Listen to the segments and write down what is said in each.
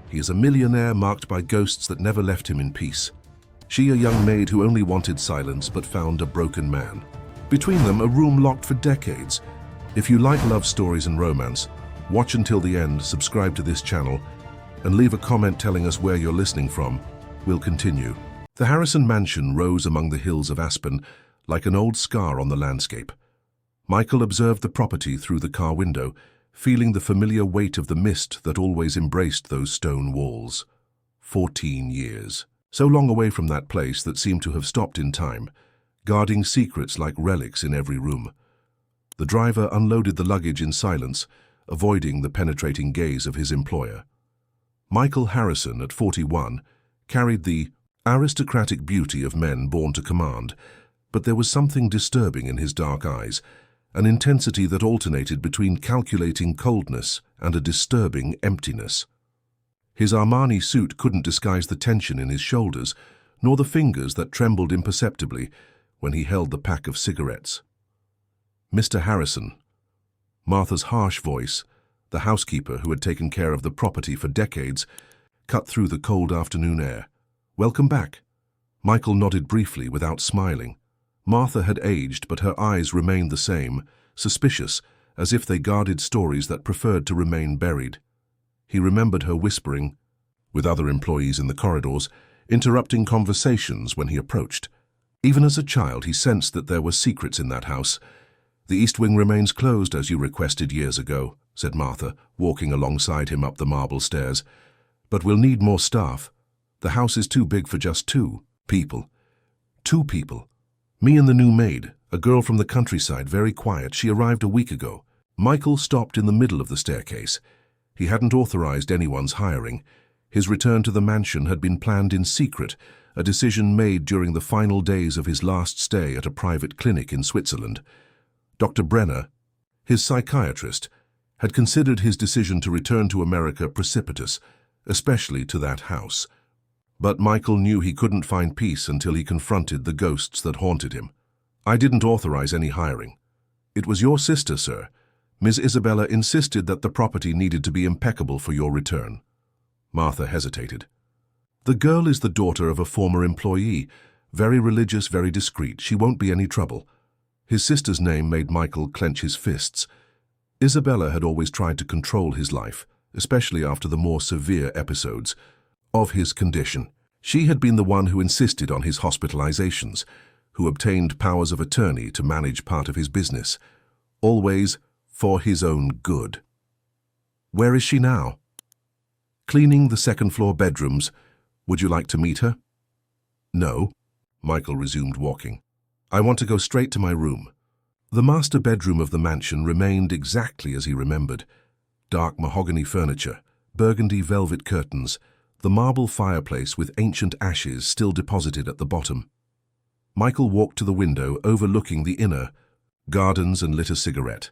He is a millionaire marked by ghosts that never left him in peace. She, a young maid who only wanted silence but found a broken man. Between them, a room locked for decades. If you like love stories and romance, watch until the end, subscribe to this channel, and leave a comment telling us where you're listening from. We'll continue. The Harrison mansion rose among the hills of Aspen like an old scar on the landscape. Michael observed the property through the car window, feeling the familiar weight of the mist that always embraced those stone walls. 14 years. So long away from that place that seemed to have stopped in time, guarding secrets like relics in every room. The driver unloaded the luggage in silence, avoiding the penetrating gaze of his employer. Michael Harrison, at 41, carried the aristocratic beauty of men born to command, but there was something disturbing in his dark eyes, an intensity that alternated between calculating coldness and a disturbing emptiness. His Armani suit couldn't disguise the tension in his shoulders, nor the fingers that trembled imperceptibly when he held the pack of cigarettes. "Mr. Harrison." Martha's harsh voice, the housekeeper who had taken care of the property for decades, cut through the cold afternoon air. "Welcome back." Michael nodded briefly without smiling. Martha had aged, but her eyes remained the same, suspicious, as if they guarded stories that preferred to remain buried. He remembered her whispering with other employees in the corridors, interrupting conversations when he approached. Even as a child, he sensed that there were secrets in that house. "The East Wing remains closed, as you requested years ago," said Martha, walking alongside him up the marble stairs. "But we'll need more staff. The house is too big for just two people." "Two people? Me and the new maid, a girl from the countryside, very quiet. She arrived a week ago." Michael stopped in the middle of the staircase. He hadn't authorized anyone's hiring. His return to the mansion had been planned in secret, a decision made during the final days of his last stay at a private clinic in Switzerland. Dr. Brenner, his psychiatrist, had considered his decision to return to America precipitous, especially to that house. But Michael knew he couldn't find peace until he confronted the ghosts that haunted him. "I didn't authorize any hiring. It was your sister, sir. Ms. Isabella insisted that the property needed to be impeccable for your return." Martha hesitated. "The girl is the daughter of a former employee, very religious, very discreet. She won't be any trouble." His sister's name made Michael clench his fists. Isabella had always tried to control his life, especially after the more severe episodes of his condition. She had been the one who insisted on his hospitalizations, who obtained powers of attorney to manage part of his business, always for his own good. "Where is she now?" "Cleaning the second-floor bedrooms. Would you like to meet her?" "No," Michael resumed walking. "I want to go straight to my room." The master bedroom of the mansion remained exactly as he remembered. Dark mahogany furniture, burgundy velvet curtains, the marble fireplace with ancient ashes still deposited at the bottom. Michael walked to the window overlooking the inner gardens and lit a cigarette.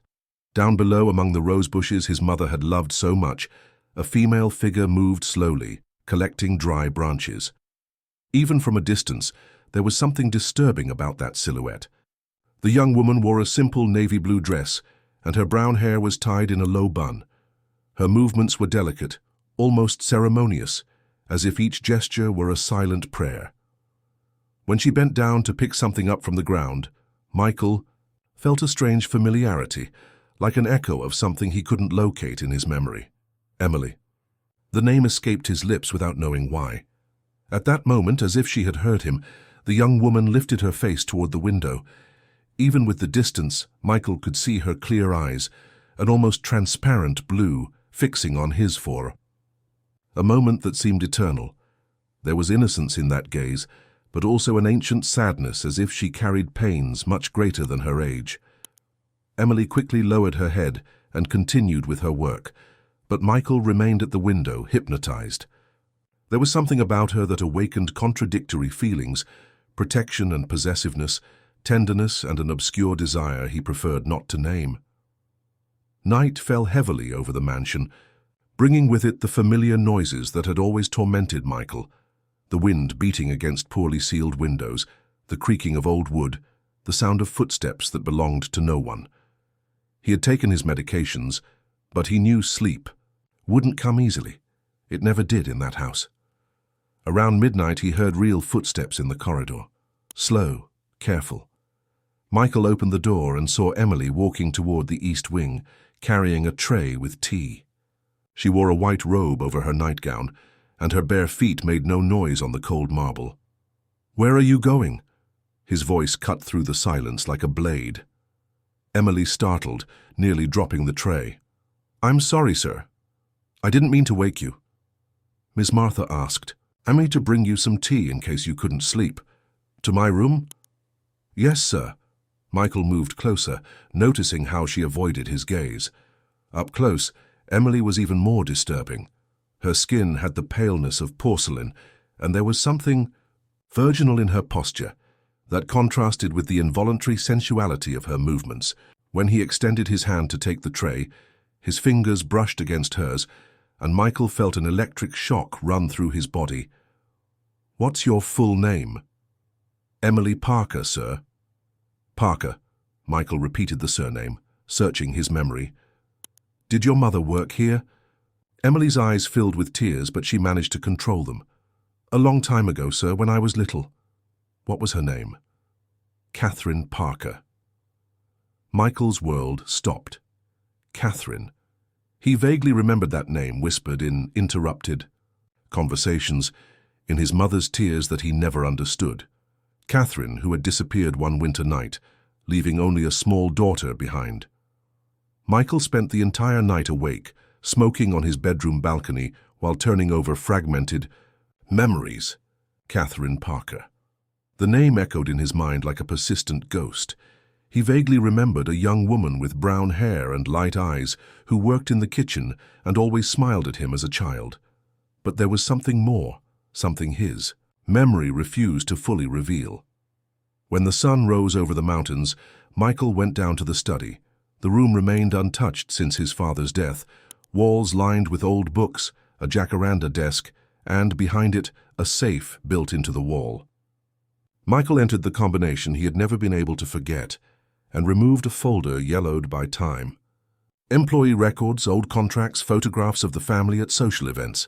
Down below, among the rose bushes his mother had loved so much, a female figure moved slowly, collecting dry branches. Even from a distance, there was something disturbing about that silhouette. The young woman wore a simple navy blue dress, and her brown hair was tied in a low bun. Her movements were delicate, almost ceremonious, as if each gesture were a silent prayer. When she bent down to pick something up from the ground, Michael felt a strange familiarity, like an echo of something he couldn't locate in his memory. Emily. The name escaped his lips without knowing why. At that moment, as if she had heard him, the young woman lifted her face toward the window. Even with the distance, Michael could see her clear eyes, an almost transparent blue, fixing on his for a moment that seemed eternal. There was innocence in that gaze, but also an ancient sadness, as if she carried pains much greater than her age. Emily quickly lowered her head and continued with her work, but Michael remained at the window, hypnotized. There was something about her that awakened contradictory feelings, protection and possessiveness, tenderness and an obscure desire he preferred not to name. Night fell heavily over the mansion, bringing with it the familiar noises that had always tormented Michael, the wind beating against poorly sealed windows, the creaking of old wood, the sound of footsteps that belonged to no one. He had taken his medications, but he knew sleep wouldn't come easily. It never did in that house. Around midnight, he heard real footsteps in the corridor. Slow, careful. Michael opened the door and saw Emily walking toward the east wing, carrying a tray with tea. She wore a white robe over her nightgown, and her bare feet made no noise on the cold marble. "Where are you going?" His voice cut through the silence like a blade. Emily startled, nearly dropping the tray. "I'm sorry, sir. I didn't mean to wake you." Miss Martha asked, "I made to bring you some tea in case you couldn't sleep. To my room?" "Yes, sir." Michael moved closer, noticing how she avoided his gaze. Up close, Emily was even more disturbing. Her skin had the paleness of porcelain, and there was something virginal in her posture that contrasted with the involuntary sensuality of her movements. When he extended his hand to take the tray, his fingers brushed against hers, and Michael felt an electric shock run through his body. "What's your full name?" "Emily Parker, sir." "Parker." Michael repeated the surname, searching his memory. "Did your mother work here?" Emily's eyes filled with tears, but she managed to control them. "A long time ago, sir, when I was little." "What was her name?" "Catherine Parker." Michael's world stopped. Catherine. He vaguely remembered that name whispered in interrupted conversations, in his mother's tears that he never understood. Catherine, who had disappeared one winter night, leaving only a small daughter behind. Michael spent the entire night awake, smoking on his bedroom balcony while turning over fragmented memories. Catherine Parker. The name echoed in his mind like a persistent ghost. He vaguely remembered a young woman with brown hair and light eyes who worked in the kitchen and always smiled at him as a child. But there was something more, something his. Memory refused to fully reveal. When the sun rose over the mountains, Michael went down to the study. The room remained untouched since his father's death, walls lined with old books, a jacaranda desk, and, behind it, a safe built into the wall. Michael entered the combination he had never been able to forget and removed a folder yellowed by time. Employee records, old contracts, photographs of the family at social events.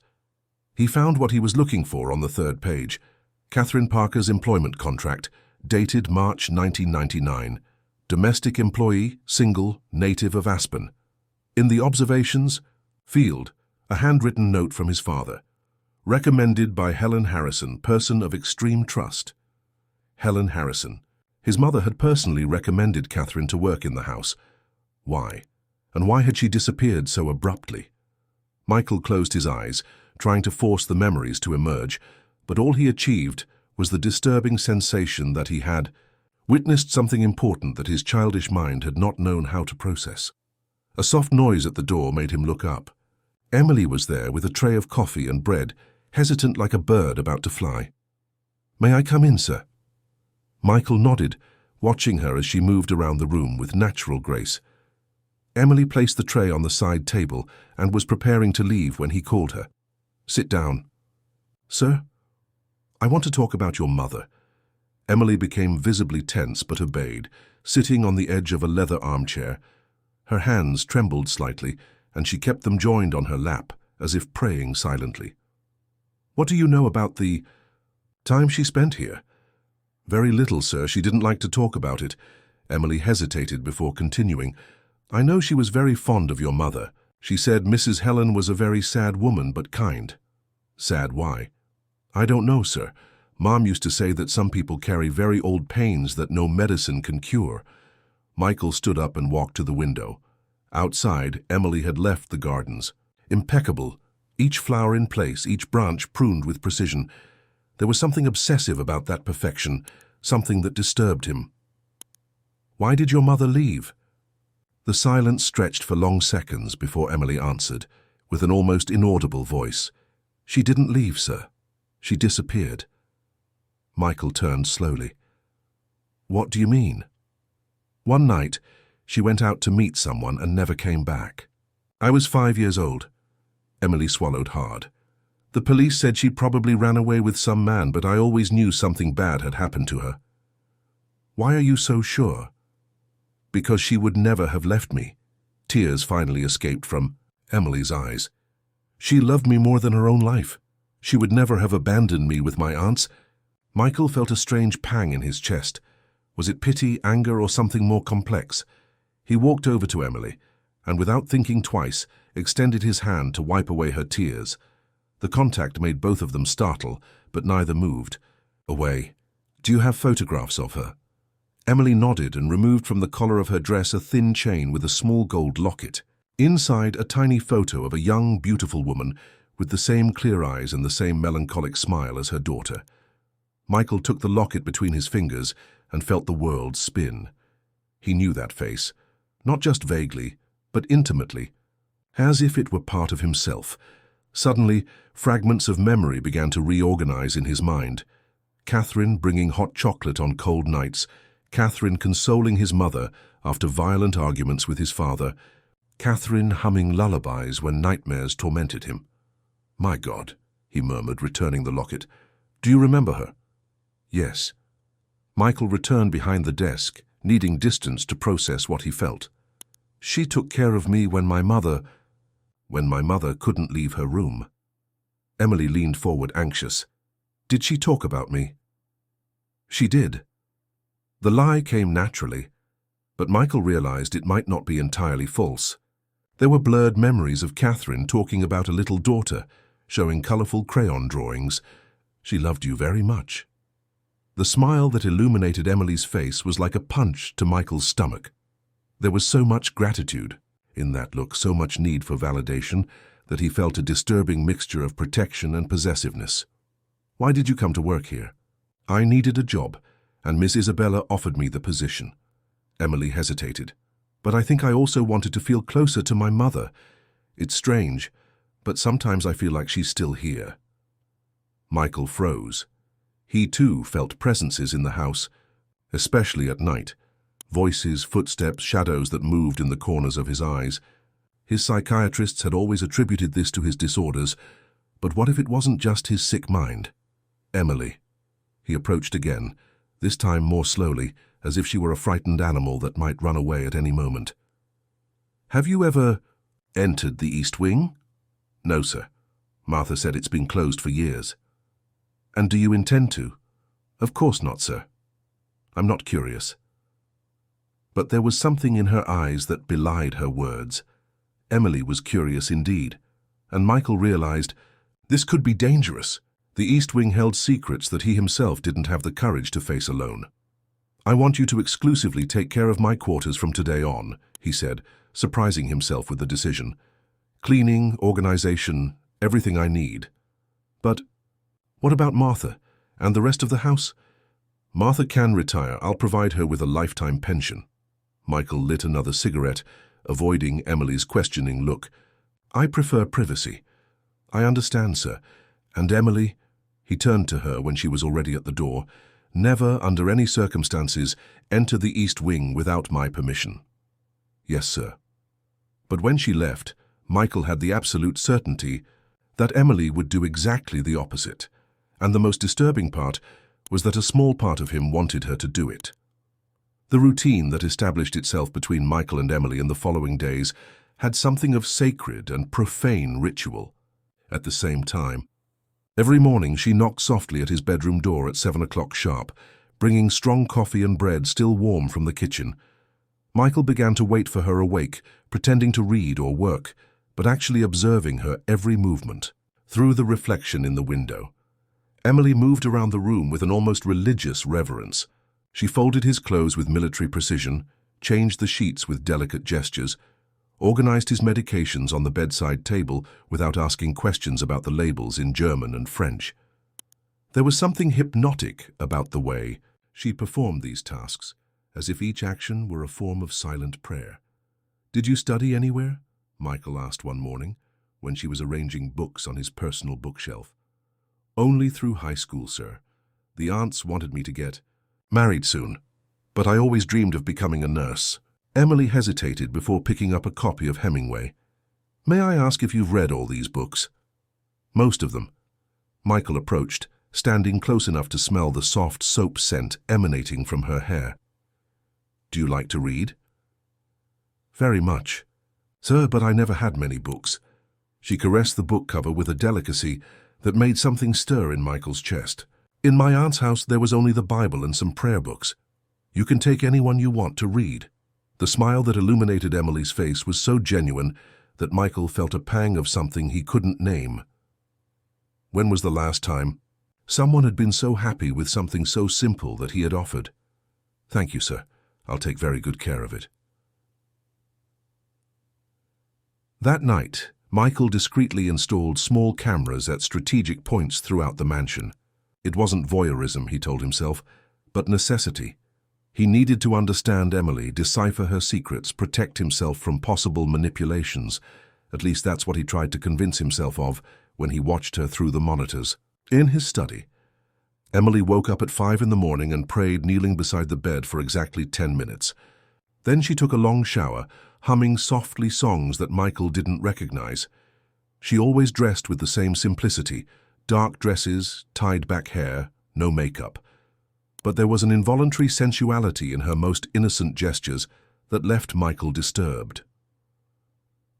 He found what he was looking for on the third page: Catherine Parker's employment contract, dated March 1999. Domestic employee, single, native of Aspen. In the observations field, a handwritten note from his father. Recommended by Helen Harrison, person of extreme trust. Helen Harrison. His mother had personally recommended Catherine to work in the house. Why? And why had she disappeared so abruptly? Michael closed his eyes, trying to force the memories to emerge, but all he achieved was the disturbing sensation that he had witnessed something important that his childish mind had not known how to process. A soft noise at the door made him look up. Emily was there with a tray of coffee and bread, hesitant like a bird about to fly. "May I come in, sir?" Michael nodded, watching her as she moved around the room with natural grace. Emily placed the tray on the side table and was preparing to leave when he called her. "Sit down." "Sir?" "I want to talk about your mother." Emily became visibly tense but obeyed, sitting on the edge of a leather armchair. Her hands trembled slightly, and she kept them joined on her lap, as if praying silently. "What do you know about the time she spent here?" "Very little, sir. She didn't like to talk about it." Emily hesitated before continuing. "I know she was very fond of your mother. She said Mrs. Helen was a very sad woman, but kind." "Sad why?" "I don't know, sir. Mom used to say that some people carry very old pains that no medicine can cure." Michael stood up and walked to the window. Outside, Emily had left the gardens. Impeccable, each flower in place, each branch pruned with precision. There was something obsessive about that perfection, something that disturbed him. "Why did your mother leave?" The silence stretched for long seconds before Emily answered, with an almost inaudible voice. "She didn't leave, sir. She disappeared." Michael turned slowly. "What do you mean?" "One night, she went out to meet someone and never came back. I was 5 years old." Emily swallowed hard. "The police said she probably ran away with some man, but I always knew something bad had happened to her." "Why are you so sure?" "Because she would never have left me." Tears finally escaped from Emily's eyes. She loved me more than her own life. She would never have abandoned me with my aunts. Michael felt a strange pang in his chest. Was it pity, anger, or something more complex? He walked over to Emily, and without thinking twice, extended his hand to wipe away her tears. The contact made both of them startle, but neither moved. Away. Do you have photographs of her? Emily nodded and removed from the collar of her dress a thin chain with a small gold locket. Inside, a tiny photo of a young, beautiful woman with the same clear eyes and the same melancholic smile as her daughter. Michael took the locket between his fingers and felt the world spin. He knew that face, not just vaguely, but intimately, as if it were part of himself. Suddenly, fragments of memory began to reorganize in his mind. Catherine bringing hot chocolate on cold nights, Catherine consoling his mother after violent arguments with his father, Catherine humming lullabies when nightmares tormented him. "My God," he murmured, returning the locket. "Do you remember her?" "Yes." Michael returned behind the desk, needing distance to process what he felt. "She took care of me when my mother couldn't leave her room." Emily leaned forward, anxious. "Did she talk about me?" "She did." The lie came naturally, but Michael realized it might not be entirely false. There were blurred memories of Catherine talking about a little daughter, showing colorful crayon drawings. "She loved you very much." The smile that illuminated Emily's face was like a punch to Michael's stomach. There was so much gratitude in that look, so much need for validation, that he felt a disturbing mixture of protection and possessiveness. "Why did you come to work here?" "I needed a job, and Miss Isabella offered me the position." Emily hesitated. "But I think I also wanted to feel closer to my mother. It's strange, but sometimes I feel like she's still here." Michael froze. He too felt presences in the house, especially at night. Voices, footsteps, shadows that moved in the corners of his eyes. His psychiatrists had always attributed this to his disorders, but what if it wasn't just his sick mind? "Emily." He approached again, this time more slowly, as if she were a frightened animal that might run away at any moment. "Have you ever entered the East Wing?" "No, sir. Martha said it's been closed for years." "And do you intend to?" "Of course not, sir. I'm not curious." But there was something in her eyes that belied her words. Emily was curious indeed, and Michael realized this could be dangerous. The East Wing held secrets that he himself didn't have the courage to face alone. "I want you to exclusively take care of my quarters from today on," he said, surprising himself with the decision. "Cleaning, organization, everything I need." "But what about Martha and the rest of the house?" "Martha can retire. I'll provide her with a lifetime pension." Michael lit another cigarette, avoiding Emily's questioning look. "I prefer privacy." "I understand, sir. And Emily," he turned to her when she was already at the door, "never, under any circumstances, enter the East Wing without my permission." "Yes, sir." But when she left, Michael had the absolute certainty that Emily would do exactly the opposite, and the most disturbing part was that a small part of him wanted her to do it. The routine that established itself between Michael and Emily in the following days had something of sacred and profane ritual. At the same time, every morning she knocked softly at his bedroom door at 7 o'clock sharp, bringing strong coffee and bread still warm from the kitchen. Michael began to wait for her awake, pretending to read or work, but actually observing her every movement through the reflection in the window. Emily moved around the room with an almost religious reverence. She folded his clothes with military precision, changed the sheets with delicate gestures, organized his medications on the bedside table without asking questions about the labels in German and French. There was something hypnotic about the way she performed these tasks, as if each action were a form of silent prayer. "Did you study anywhere?" Michael asked one morning, when she was arranging books on his personal bookshelf. "Only through high school, sir. The aunts wanted me to get married soon, but I always dreamed of becoming a nurse." Emily hesitated before picking up a copy of Hemingway. "May I ask if you've read all these books?" "Most of them." Michael approached, standing close enough to smell the soft soap scent emanating from her hair. "Do you like to read?" "Very much, sir, but I never had many books. She caressed the book cover with a delicacy that made something stir in Michael's chest. "In my aunt's house there was only the Bible and some prayer books. You can take any one you want to read." The smile that illuminated Emily's face was so genuine that Michael felt a pang of something he couldn't name. When was the last time someone had been so happy with something so simple that he had offered? "Thank you, sir. I'll take very good care of it." That night, Michael discreetly installed small cameras at strategic points throughout the mansion. It wasn't voyeurism, he told himself, but necessity. He needed to understand Emily, decipher her secrets, protect himself from possible manipulations. At least that's what he tried to convince himself of when he watched her through the monitors. In his study, Emily woke up at 5 in the morning and prayed kneeling beside the bed for exactly 10 minutes. Then she took a long shower, humming softly songs that Michael didn't recognize. She always dressed with the same simplicity, dark dresses, tied-back hair, no makeup. But there was an involuntary sensuality in her most innocent gestures that left Michael disturbed.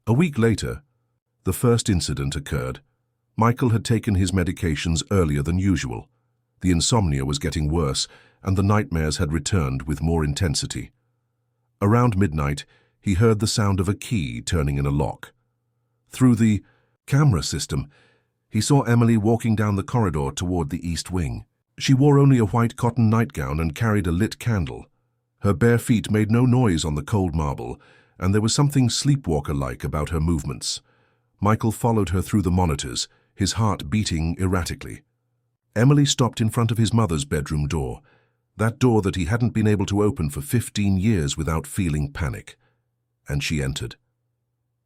A week later, the first incident occurred. Michael had taken his medications earlier than usual. The insomnia was getting worse, and the nightmares had returned with more intensity. Around midnight, he heard the sound of a key turning in a lock. Through the camera system, he saw Emily walking down the corridor toward the east wing. She wore only a white cotton nightgown and carried a lit candle. Her bare feet made no noise on the cold marble, and there was something sleepwalker-like about her movements. Michael followed her through the monitors, his heart beating erratically. Emily stopped in front of his mother's bedroom door, that door that he hadn't been able to open for 15 years without feeling panic. And she entered.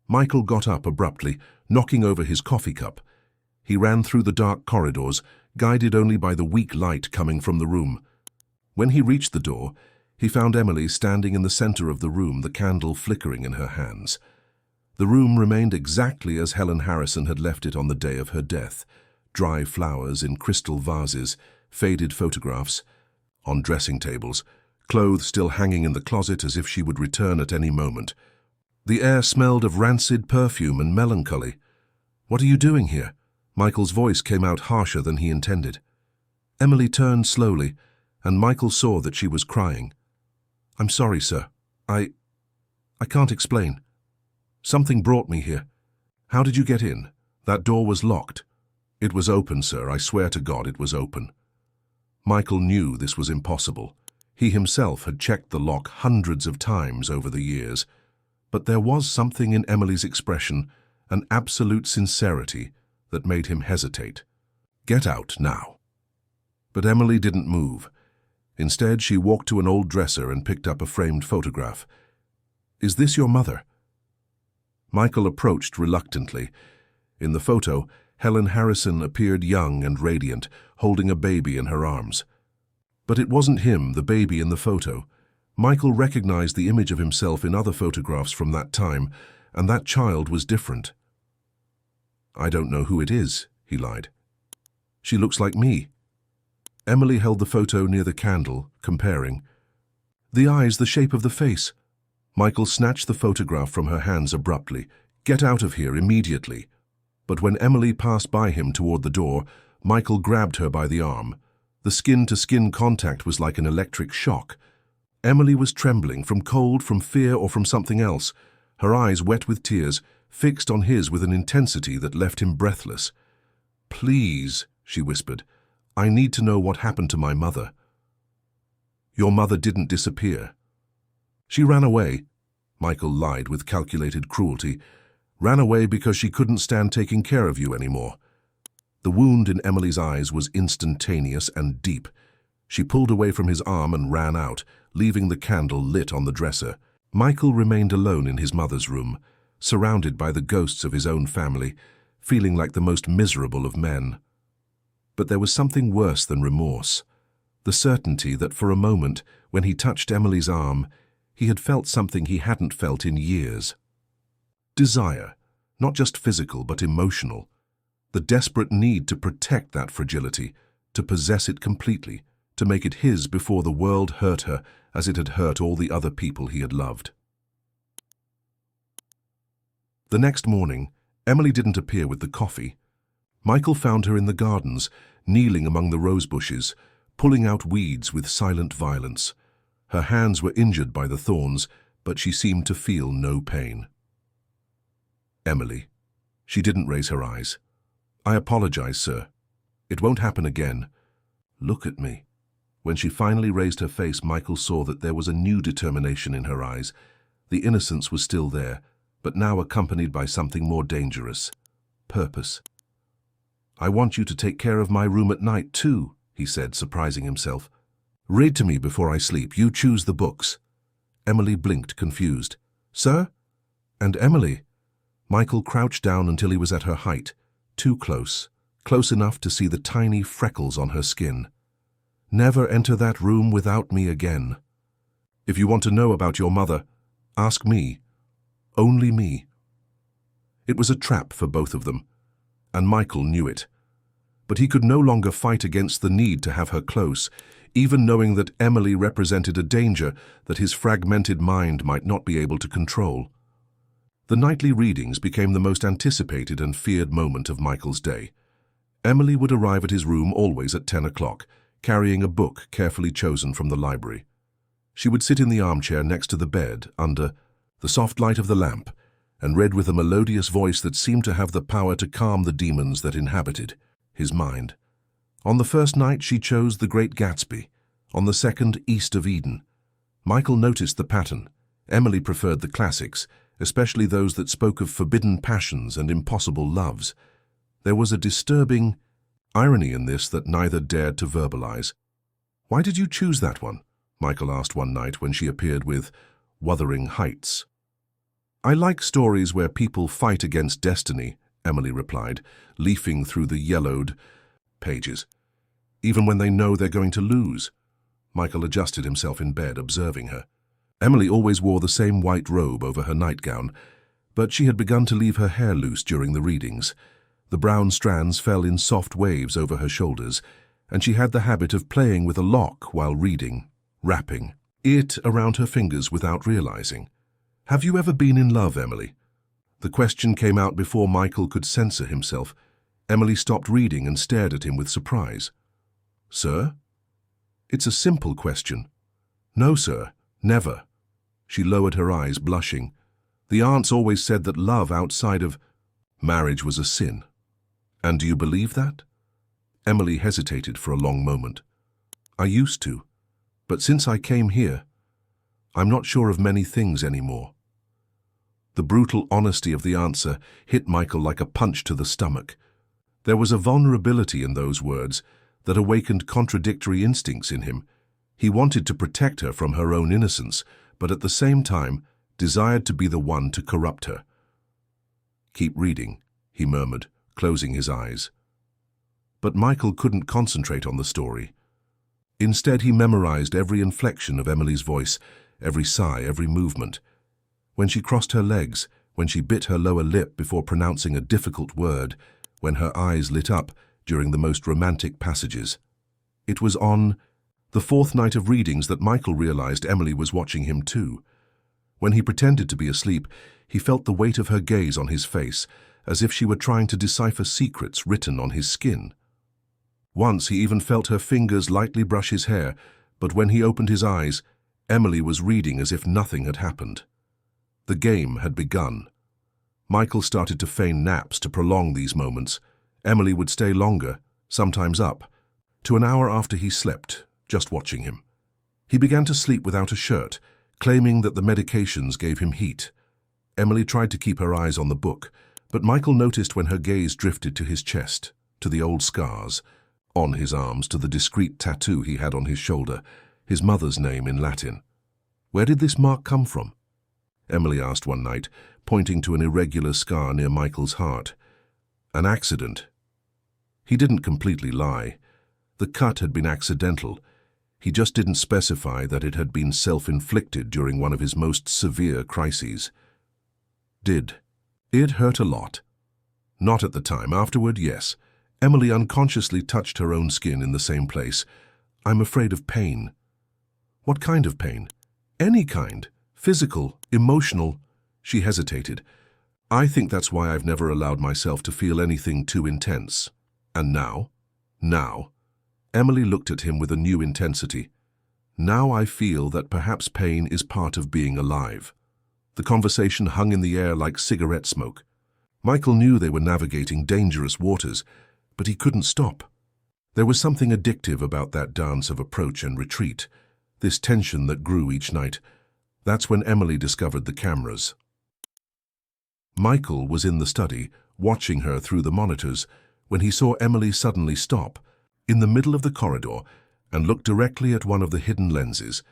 Michael got up abruptly, knocking over his coffee cup. He ran through the dark corridors, guided only by the weak light coming from the room. When he reached the door, he found Emily standing in the center of the room, the candle flickering in her hands. The room remained exactly as Helen Harrison had left it on the day of her death. Dry flowers in crystal vases, faded photographs on dressing tables, clothes still hanging in the closet as if she would return at any moment. The air smelled of rancid perfume and melancholy. "What are you doing here?" Michael's voice came out harsher than he intended. Emily turned slowly, and Michael saw that she was crying. "I'm sorry, sir. I can't explain. Something brought me here." "How did you get in?" "That door was locked." "It was open, sir. I swear to God it was open." Michael knew this was impossible. He himself had checked the lock hundreds of times over the years. But there was something in Emily's expression, an absolute sincerity, that made him hesitate. "Get out now." But Emily didn't move. Instead, she walked to an old dresser and picked up a framed photograph. "Is this your mother?" Michael approached reluctantly. In the photo, Helen Harrison appeared young and radiant, holding a baby in her arms. But it wasn't him, the baby in the photo. Michael recognized the image of himself in other photographs from that time, and that child was different. "I don't know who it is," he lied. "She looks like me." Emily held the photo near the candle, comparing. "The eyes, the shape of the face." Michael snatched the photograph from her hands abruptly. "Get out of here immediately." But when Emily passed by him toward the door, Michael grabbed her by the arm. The skin-to-skin contact was like an electric shock. Emily was trembling, from cold, from fear, or from something else. Her eyes, wet with tears, fixed on his with an intensity that left him breathless. "Please," she whispered, "I need to know what happened to my mother." "Your mother didn't disappear." "She ran away," Michael lied with calculated cruelty. "Ran away because she couldn't stand taking care of you anymore." The wound in Emily's eyes was instantaneous and deep. She pulled away from his arm and ran out, leaving the candle lit on the dresser. Michael remained alone in his mother's room, surrounded by the ghosts of his own family, feeling like the most miserable of men. But there was something worse than remorse. The certainty that for a moment, when he touched Emily's arm, he had felt something he hadn't felt in years. Desire, not just physical but emotional. The desperate need to protect that fragility, to possess it completely, to make it his before the world hurt her as it had hurt all the other people he had loved. The next morning, Emily didn't appear with the coffee. Michael found her in the gardens, kneeling among the rose bushes, pulling out weeds with silent violence. Her hands were injured by the thorns, but she seemed to feel no pain. Emily. She didn't raise her eyes. "I apologize, sir. It won't happen again. Look at me." When she finally raised her face, Michael saw that there was a new determination in her eyes. The innocence was still there, but now accompanied by something more dangerous. Purpose. "I want you to take care of my room at night, too," he said, surprising himself. "Read to me before I sleep. You choose the books." Emily blinked, confused. "Sir?" And Emily? Michael crouched down until he was at her height, too close, close enough to see the tiny freckles on her skin. "Never enter that room without me again. If you want to know about your mother, ask me. Only me." It was a trap for both of them, and Michael knew it. But he could no longer fight against the need to have her close, even knowing that Emily represented a danger that his fragmented mind might not be able to control. The nightly readings became the most anticipated and feared moment of Michael's day. Emily would arrive at his room always at 10 o'clock, carrying a book carefully chosen from the library. She would sit in the armchair next to the bed, under the soft light of the lamp, and read with a melodious voice that seemed to have the power to calm the demons that inhabited his mind. On the first night she chose The Great Gatsby, on the second East of Eden. Michael noticed the pattern. Emily preferred the classics, especially those that spoke of forbidden passions and impossible loves. There was a disturbing irony in this that neither dared to verbalize. "Why did you choose that one?" Michael asked one night when she appeared with Wuthering Heights. "I like stories where people fight against destiny," Emily replied, leafing through the yellowed pages. "Even when they know they're going to lose." Michael adjusted himself in bed, observing her. Emily always wore the same white robe over her nightgown, but she had begun to leave her hair loose during the readings. The brown strands fell in soft waves over her shoulders, and she had the habit of playing with a lock while reading, wrapping it around her fingers without realizing. "Have you ever been in love, Emily?" The question came out before Michael could censor himself. Emily stopped reading and stared at him with surprise. "Sir?" "It's a simple question." "No, sir, never." She lowered her eyes, blushing. "The aunts always said that love outside of marriage was a sin." "And do you believe that?" Emily hesitated for a long moment. "I used to, but since I came here, I'm not sure of many things anymore." The brutal honesty of the answer hit Michael like a punch to the stomach. There was a vulnerability in those words that awakened contradictory instincts in him. He wanted to protect her from her own innocence, but at the same time desired to be the one to corrupt her. "Keep reading," he murmured, closing his eyes. But Michael couldn't concentrate on the story. Instead, he memorized every inflection of Emily's voice, every sigh, every movement. When she crossed her legs, when she bit her lower lip before pronouncing a difficult word, when her eyes lit up during the most romantic passages. It was on the fourth night of readings that Michael realized Emily was watching him too. When he pretended to be asleep, he felt the weight of her gaze on his face, as if she were trying to decipher secrets written on his skin. Once he even felt her fingers lightly brush his hair, but when he opened his eyes, Emily was reading as if nothing had happened. The game had begun. Michael started to feign naps to prolong these moments. Emily would stay longer, sometimes up, to an hour after he slept, just watching him. He began to sleep without a shirt, claiming that the medications gave him heat. Emily tried to keep her eyes on the book, but Michael noticed when her gaze drifted to his chest, to the old scars on his arms, to the discreet tattoo he had on his shoulder, his mother's name in Latin. "Where did this mark come from?" Emily asked one night, pointing to an irregular scar near Michael's heart. "An accident." He didn't completely lie. The cut had been accidental. He just didn't specify that it had been self-inflicted during one of his most severe crises. Did it hurt a lot? Not at the time. Afterward, yes. Emily unconsciously touched her own skin in the same place. "I'm afraid of pain." "What kind of pain?" "Any kind. Physical, emotional." She hesitated. I think that's why I've never allowed myself to feel anything too intense. And now? Now. Emily looked at him with a new intensity. Now I feel that perhaps pain is part of being alive. The conversation hung in the air like cigarette smoke. Michael knew they were navigating dangerous waters, but he couldn't stop. There was something addictive about that dance of approach and retreat, this tension that grew each night. That's when Emily discovered the cameras. Michael was in the study, watching her through the monitors, when he saw Emily suddenly stop, in the middle of the corridor, and look directly at one of the hidden lenses.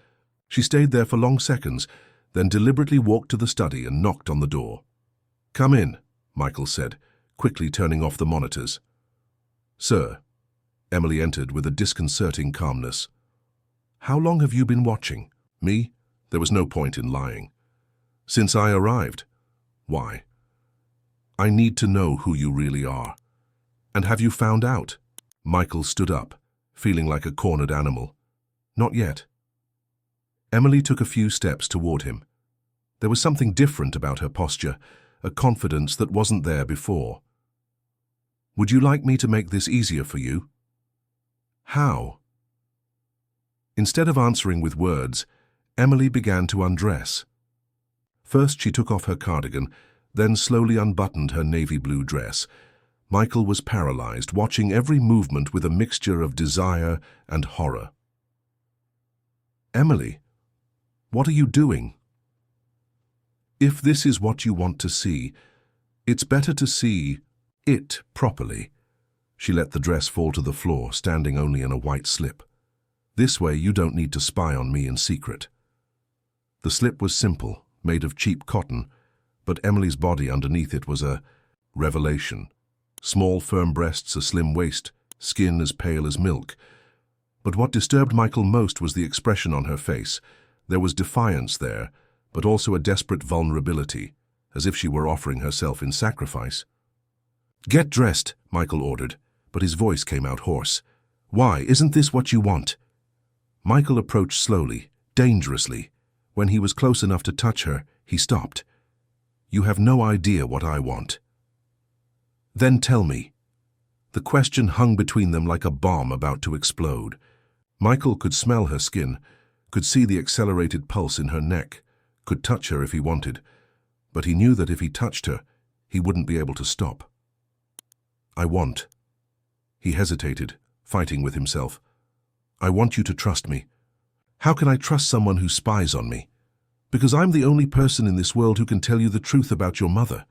She stayed there for long seconds, then deliberately walked to the study and knocked on the door. "Come in," Michael said, quickly turning off the monitors. "Sir." Emily entered with a disconcerting calmness. "How long have you been watching?" "Me?" There was no point in lying. "Since I arrived." "Why?" "I need to know who you really are." "And have you found out?" Michael stood up, feeling like a cornered animal. "Not yet." Emily took a few steps toward him. There was something different about her posture, a confidence that wasn't there before. "Would you like me to make this easier for you?" "How?" Instead of answering with words, Emily began to undress. First she took off her cardigan, then slowly unbuttoned her navy blue dress. Michael was paralyzed, watching every movement with a mixture of desire and horror. "Emily, what are you doing?" "If this is what you want to see, it's better to see it properly." She let the dress fall to the floor, standing only in a white slip. "This way you don't need to spy on me in secret." The slip was simple, made of cheap cotton, but Emily's body underneath it was a revelation. Small, firm breasts, a slim waist, skin as pale as milk. But what disturbed Michael most was the expression on her face. There was defiance there, but also a desperate vulnerability, as if she were offering herself in sacrifice. "Get dressed," Michael ordered, but his voice came out hoarse. "Why, isn't this what you want?" Michael approached slowly, dangerously. When he was close enough to touch her, he stopped. "You have no idea what I want." "Then tell me." The question hung between them like a bomb about to explode. Michael could smell her skin, could see the accelerated pulse in her neck, could touch her if he wanted, but he knew that if he touched her, he wouldn't be able to stop. "I want." He hesitated, fighting with himself. "I want you to trust me." "How can I trust someone who spies on me?" "Because I'm the only person in this world who can tell you the truth about your mother."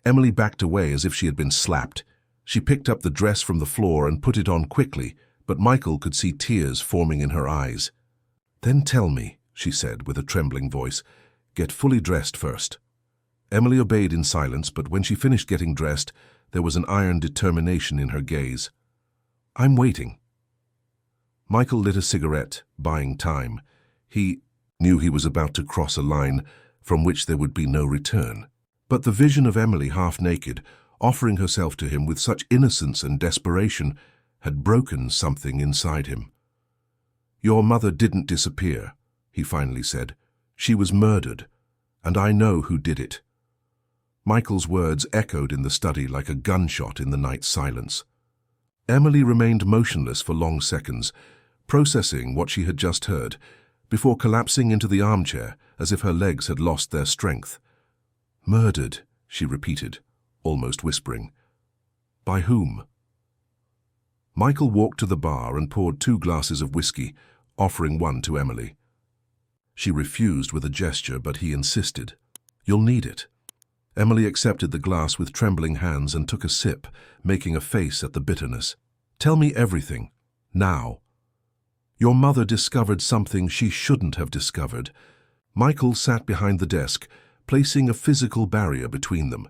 Emily backed away as if she had been slapped. She picked up the dress from the floor and put it on quickly, but Michael could see tears forming in her eyes. "Then tell me," she said with a trembling voice. "Get fully dressed first." Emily obeyed in silence, but when she finished getting dressed, there was an iron determination in her gaze. "I'm waiting." Michael lit a cigarette, buying time. He knew he was about to cross a line from which there would be no return. But the vision of Emily half-naked, offering herself to him with such innocence and desperation, had broken something inside him. "Your mother didn't disappear," he finally said. "She was murdered, and I know who did it." Michael's words echoed in the study like a gunshot in the night silence. Emily remained motionless for long seconds, processing what she had just heard, before collapsing into the armchair as if her legs had lost their strength. "Murdered," she repeated, almost whispering. "By whom?" Michael walked to the bar and poured 2 glasses of whiskey, offering one to Emily. She refused with a gesture, but he insisted. "You'll need it." Emily accepted the glass with trembling hands and took a sip, making a face at the bitterness. "Tell me everything, now." "Your mother discovered something she shouldn't have discovered." Michael sat behind the desk, placing a physical barrier between them.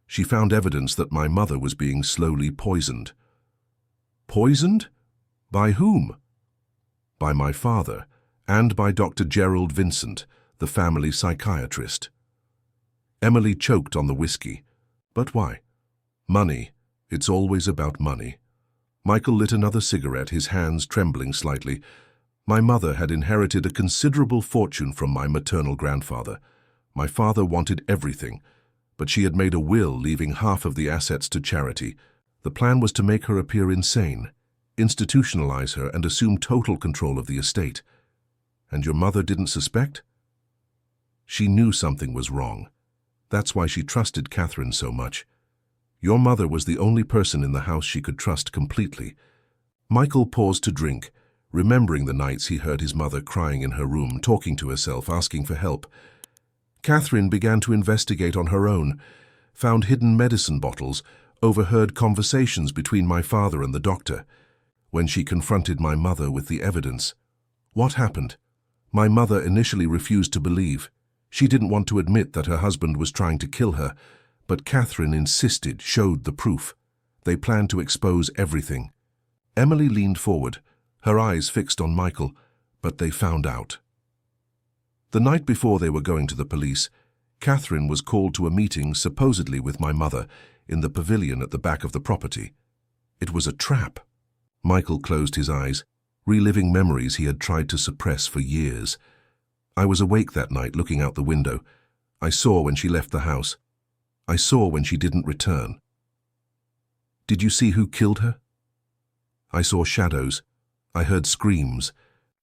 "She found evidence that my mother was being slowly poisoned." "Poisoned? By whom?" "By my father, and by Dr. Gerald Vincent, the family psychiatrist." Emily choked on the whiskey. "But why?" "Money. It's always about money." Michael lit another cigarette, his hands trembling slightly. "My mother had inherited a considerable fortune from my maternal grandfather. My father wanted everything, But she had made a will leaving half of the assets to charity. The plan was to make her appear insane, institutionalize her, and assume total control of the estate. And your mother didn't suspect? She knew something was wrong. That's why she trusted Catherine so much. Your mother was the only person in the house she could trust completely. Michael paused to drink, remembering the nights he heard his mother crying in her room, talking to herself, asking for help. Catherine began to investigate on her own, found hidden medicine bottles, overheard conversations between my father and the doctor. When she confronted my mother with the evidence, what happened? My mother initially refused to believe. She didn't want to admit that her husband was trying to kill her, but Catherine insisted, showed the proof. They planned to expose everything. Emily leaned forward, her eyes fixed on Michael, but they found out. The night before they were going to the police, Catherine was called to a meeting, supposedly with my mother, in the pavilion at the back of the property. It was a trap. Michael closed his eyes, reliving memories he had tried to suppress for years. I was awake that night, looking out the window. I saw when she left the house. I saw when she didn't return. Did you see who killed her? I saw shadows. I heard screams.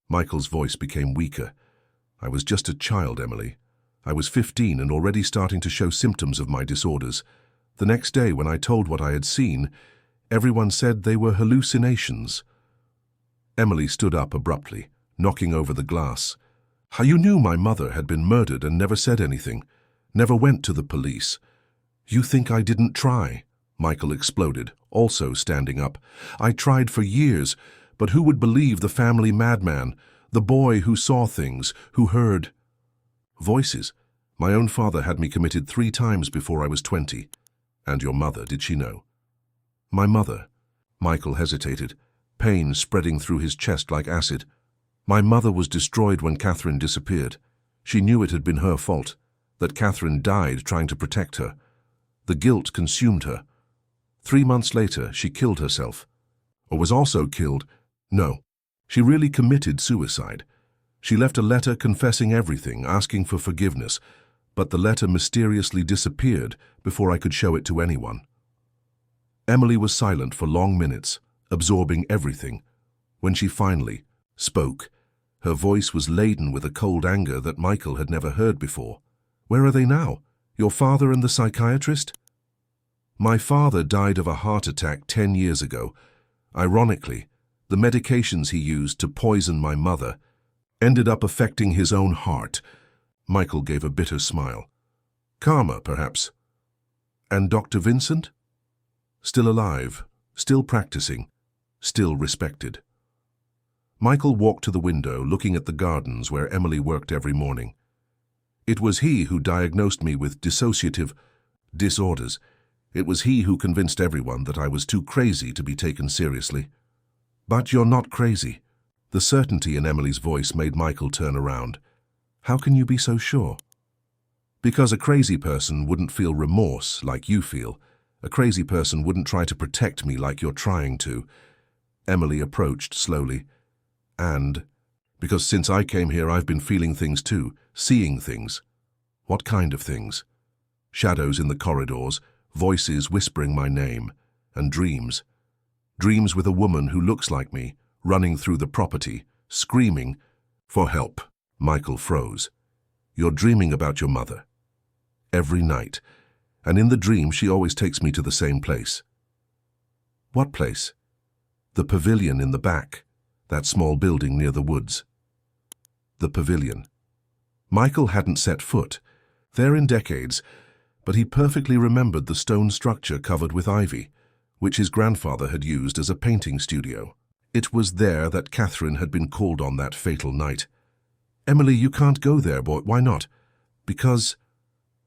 Michael's voice became weaker. I was just a child, Emily. I was 15 and already starting to show symptoms of my disorders. The next day, when I told what I had seen, everyone said they were hallucinations. Emily stood up abruptly, knocking over the glass. How you knew my mother had been murdered and never said anything, never went to the police. You think I didn't try? Michael exploded, also standing up. I tried for years, but who would believe the family madman, the boy who saw things, who heard voices? My own father had me committed 3 times before I was 20. And your mother, did she know? My mother. Michael hesitated, pain spreading through his chest like acid. My mother was destroyed when Catherine disappeared. She knew it had been her fault, that Catherine died trying to protect her. The guilt consumed her. 3 months later, she killed herself. Or was also killed. No, she really committed suicide. She left a letter confessing everything, asking for forgiveness, but the letter mysteriously disappeared before I could show it to anyone. Emily was silent for long minutes, absorbing everything. When she finally spoke, her voice was laden with a cold anger that Michael had never heard before. Where are they now? Your father and the psychiatrist? My father died of a heart attack 10 years ago. Ironically, the medications he used to poison my mother ended up affecting his own heart. Michael gave a bitter smile. Karma, perhaps. And Dr. Vincent? Still alive, still practicing, still respected. Michael walked to the window, looking at the gardens where Emily worked every morning. It was he who diagnosed me with dissociative disorders. It was he who convinced everyone that I was too crazy to be taken seriously. But you're not crazy. The certainty in Emily's voice made Michael turn around. How can you be so sure? Because a crazy person wouldn't feel remorse like you feel. A crazy person wouldn't try to protect me like you're trying to. Emily approached slowly. And because since I came here, I've been feeling things too, seeing things. What kind of things? Shadows in the corridors, voices whispering my name, and dreams. Dreams with a woman who looks like me, running through the property, screaming for help. Michael froze. You're dreaming about your mother. Every night. And in the dream, she always takes me to the same place. What place? The pavilion in the back. That small building near the woods. The pavilion. Michael hadn't set foot there in decades, but he perfectly remembered the stone structure covered with ivy, which his grandfather had used as a painting studio. It was there that Catherine had been called on that fatal night. Emily, you can't go there, boy. Why not? Because...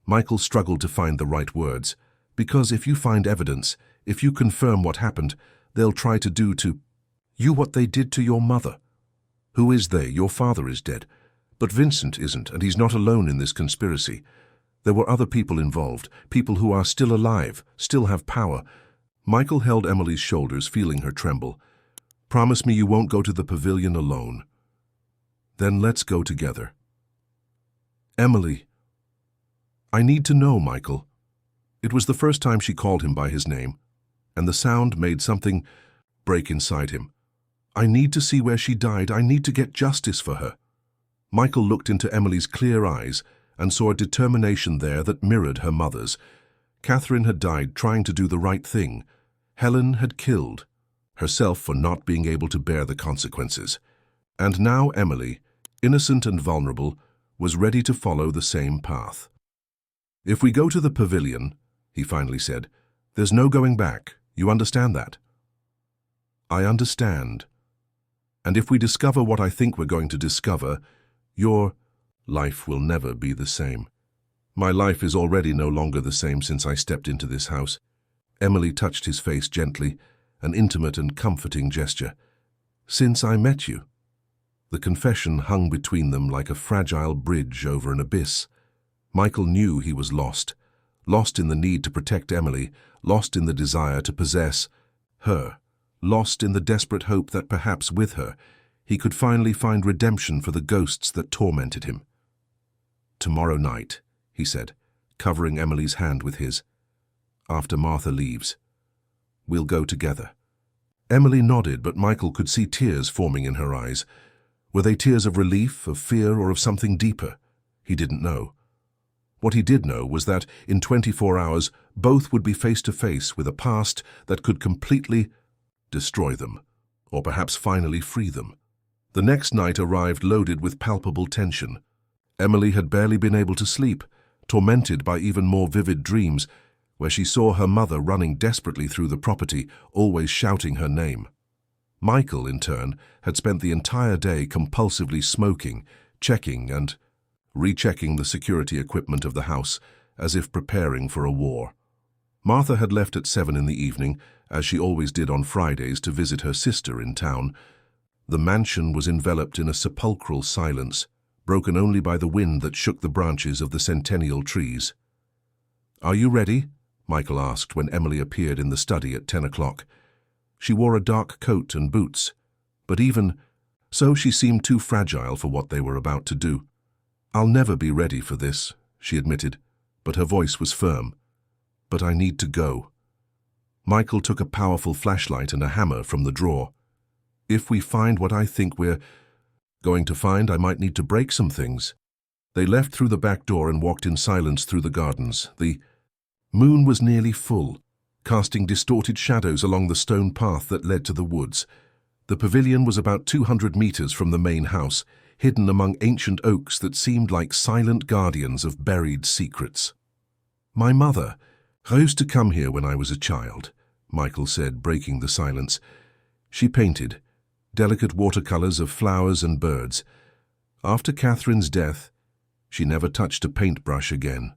Michael struggled to find the right words. Because if you find evidence, if you confirm what happened, they'll try to do to you what they did to your mother. Who is they? Your father is dead. But Vincent isn't, and he's not alone in this conspiracy. There were other people involved, people who are still alive, still have power. Michael held Emily's shoulders, feeling her tremble. Promise me you won't go to the pavilion alone. Then let's go together. Emily. I need to know, Michael. It was the first time she called him by his name, and the sound made something break inside him. I need to see where she died. I need to get justice for her. Michael looked into Emily's clear eyes and saw a determination there that mirrored her mother's. Catherine had died trying to do the right thing. Helen had killed herself for not being able to bear the consequences. And now Emily, innocent and vulnerable, was ready to follow the same path. "If we go to the pavilion," he finally said, "there's no going back. You understand that?" "I understand. And if we discover what I think we're going to discover, your life will never be the same." "My life is already no longer the same since I stepped into this house." Emily touched his face gently, an intimate and comforting gesture. "Since I met you." The confession hung between them like a fragile bridge over an abyss. Michael knew he was lost in the need to protect Emily, lost in the desire to possess her, lost in the desperate hope that perhaps with her he could finally find redemption for the ghosts that tormented him. "Tomorrow night," he said, covering Emily's hand with his. "After Martha leaves. We'll go together." Emily nodded, but Michael could see tears forming in her eyes. Were they tears of relief, of fear, or of something deeper? He didn't know. What he did know was that, in 24 hours, both would be face to face with a past that could completely destroy them, or perhaps finally free them. The next night arrived loaded with palpable tension. Emily had barely been able to sleep, tormented by even more vivid dreams, where she saw her mother running desperately through the property, always shouting her name. Michael, in turn, had spent the entire day compulsively smoking, checking and rechecking the security equipment of the house, as if preparing for a war. Martha had left at 7 in the evening, as she always did on Fridays, to visit her sister in town. The mansion was enveloped in a sepulchral silence, broken only by the wind that shook the branches of the centennial trees. "Are you ready?" Michael asked when Emily appeared in the study at 10 o'clock. She wore a dark coat and boots, but even so she seemed too fragile for what they were about to do. "I'll never be ready for this," she admitted, but her voice was firm. "But I need to go." Michael took a powerful flashlight and a hammer from the drawer. "If we find what I think we're going to find, I might need to break some things." They left through the back door and walked in silence through the gardens. The moon was nearly full, casting distorted shadows along the stone path that led to the woods. The pavilion was about 200 meters from the main house, hidden among ancient oaks that seemed like silent guardians of buried secrets. "My mother used to come here when I was a child," Michael said, breaking the silence. "She painted delicate watercolors of flowers and birds. After Catherine's death, she never touched a paintbrush again."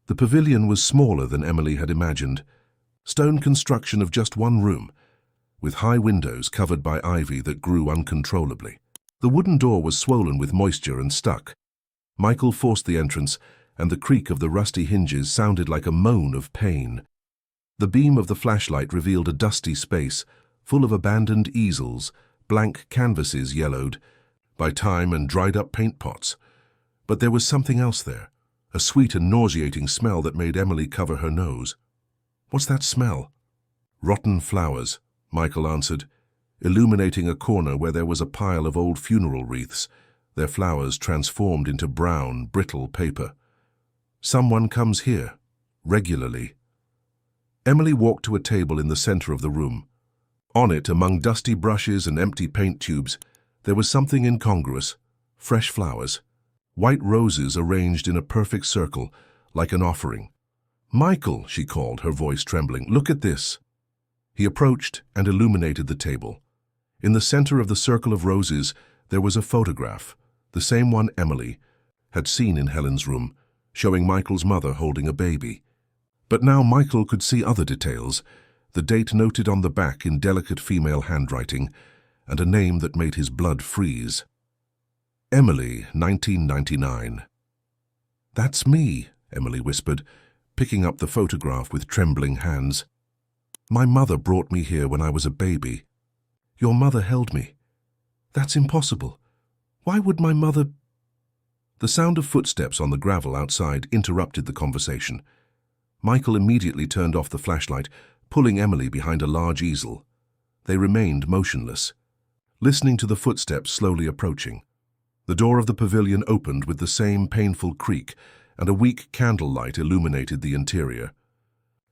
The pavilion was smaller than Emily had imagined. Stone construction of just one room, with high windows covered by ivy that grew uncontrollably. The wooden door was swollen with moisture and stuck. Michael forced the entrance, and the creak of the rusty hinges sounded like a moan of pain. The beam of the flashlight revealed a dusty space, full of abandoned easels, blank canvases yellowed by time and dried-up paint pots. But there was something else there, a sweet and nauseating smell that made Emily cover her nose. "What's that smell?" "Rotten flowers," Michael answered, illuminating a corner where there was a pile of old funeral wreaths, their flowers transformed into brown, brittle paper. "Someone comes here, regularly." Emily walked to a table in the center of the room. On it, among dusty brushes and empty paint tubes, there was something incongruous: fresh flowers, white roses arranged in a perfect circle, like an offering. "Michael," she called, her voice trembling, "look at this." He approached and illuminated the table. In the center of the circle of roses, there was a photograph, the same one Emily had seen in Helen's room, showing Michael's mother holding a baby. But now Michael could see other details, the date noted on the back in delicate female handwriting, and a name that made his blood freeze. Emily, 1999. "That's me," Emily whispered, picking up the photograph with trembling hands. "My mother brought me here when I was a baby. Your mother held me. That's impossible. Why would my mother—" The sound of footsteps on the gravel outside interrupted the conversation. Michael immediately turned off the flashlight, pulling Emily behind a large easel. They remained motionless, listening to the footsteps slowly approaching. The door of the pavilion opened with the same painful creak, and a weak candlelight illuminated the interior.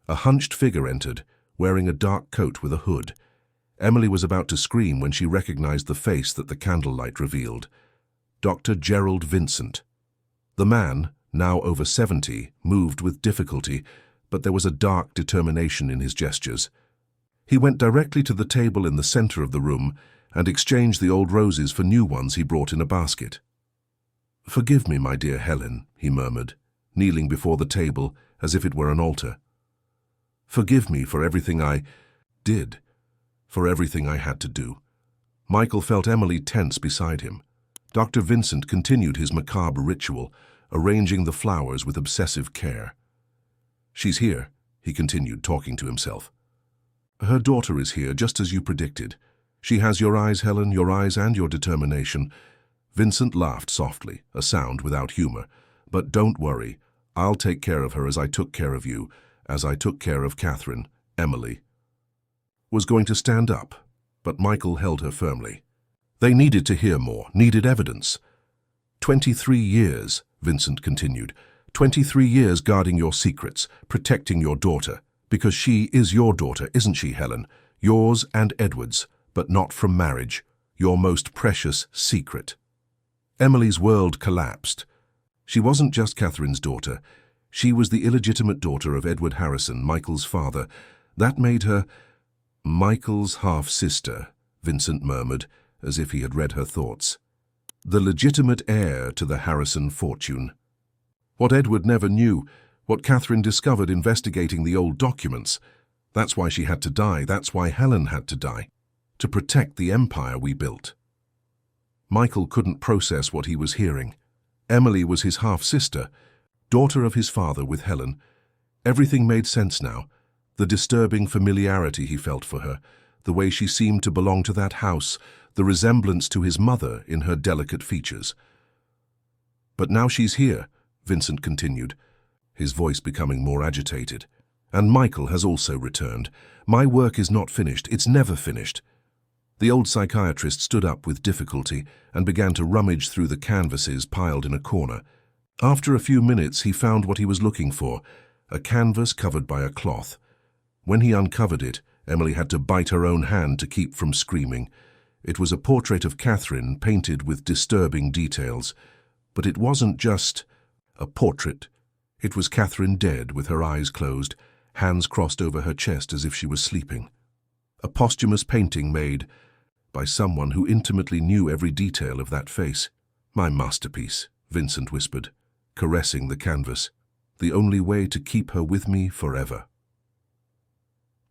A hunched figure entered, wearing a dark coat with a hood. Emily was about to scream when she recognized the face that the candlelight revealed. Dr. Gerald Vincent. The man, now over 70, moved with difficulty, but there was a dark determination in his gestures. He went directly to the table in the center of the room and exchanged the old roses for new ones he brought in a basket. "Forgive me, my dear Helen," he murmured, kneeling before the table as if it were an altar. "Forgive me for everything I did, for everything I had to do." Michael felt Emily tense beside him. Dr. Vincent continued his macabre ritual, arranging the flowers with obsessive care. "She's here," he continued, talking to himself. "Her daughter is here, just as you predicted. She has your eyes, Helen, your eyes and your determination." Vincent laughed softly, a sound without humor. "But don't worry, I'll take care of her as I took care of you, as I took care of Catherine." Emily was going to stand up, but Michael held her firmly. They needed to hear more, needed evidence. 23 years, Vincent continued. 23 years guarding your secrets, protecting your daughter. Because she is your daughter, isn't she, Helen? Yours and Edward's, but not from marriage. Your most precious secret. Emily's world collapsed. She wasn't just Catherine's daughter. She was the illegitimate daughter of Edward Harrison, Michael's father. That made her Michael's half-sister, Vincent murmured, as if he had read her thoughts. The legitimate heir to the Harrison fortune. What Edward never knew, what Catherine discovered investigating the old documents. That's why she had to die, that's why Helen had to die. To protect the empire we built. Michael couldn't process what he was hearing. Emily was his half-sister, daughter of his father with Helen. Everything made sense now. The disturbing familiarity he felt for her, the way she seemed to belong to that house, the resemblance to his mother in her delicate features. "But now she's here," Vincent continued, his voice becoming more agitated. "And Michael has also returned. My work is not finished. It's never finished." The old psychiatrist stood up with difficulty and began to rummage through the canvases piled in a corner. After a few minutes, he found what he was looking for, a canvas covered by a cloth. When he uncovered it, Emily had to bite her own hand to keep from screaming. It was a portrait of Catherine painted with disturbing details. But it wasn't just a portrait. It was Catherine dead with her eyes closed, hands crossed over her chest as if she was sleeping. A posthumous painting made by someone who intimately knew every detail of that face. "My masterpiece," Vincent whispered, caressing the canvas. "The only way to keep her with me forever."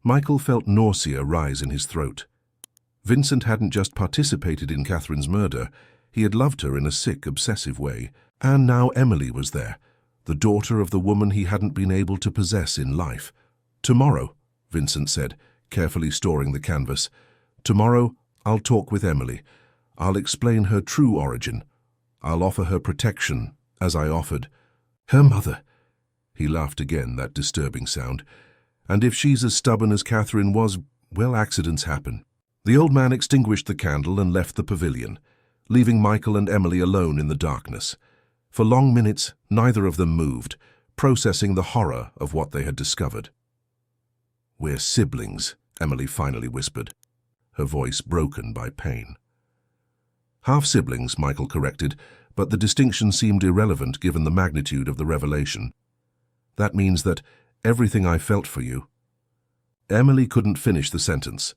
Michael felt nausea rise in his throat. Vincent hadn't just participated in Catherine's murder, he had loved her in a sick, obsessive way. And now Emily was there, the daughter of the woman he hadn't been able to possess in life. "Tomorrow," Vincent said, carefully storing the canvas. "Tomorrow, I'll talk with Emily. I'll explain her true origin. I'll offer her protection, as I offered her mother." He laughed again, that disturbing sound. "And if she's as stubborn as Catherine was, well, accidents happen." The old man extinguished the candle and left the pavilion, leaving Michael and Emily alone in the darkness. For long minutes, neither of them moved, processing the horror of what they had discovered. "We're siblings," Emily finally whispered, her voice broken by pain. "Half-siblings," Michael corrected, but the distinction seemed irrelevant given the magnitude of the revelation. "That means that everything I felt for you." Emily couldn't finish the sentence.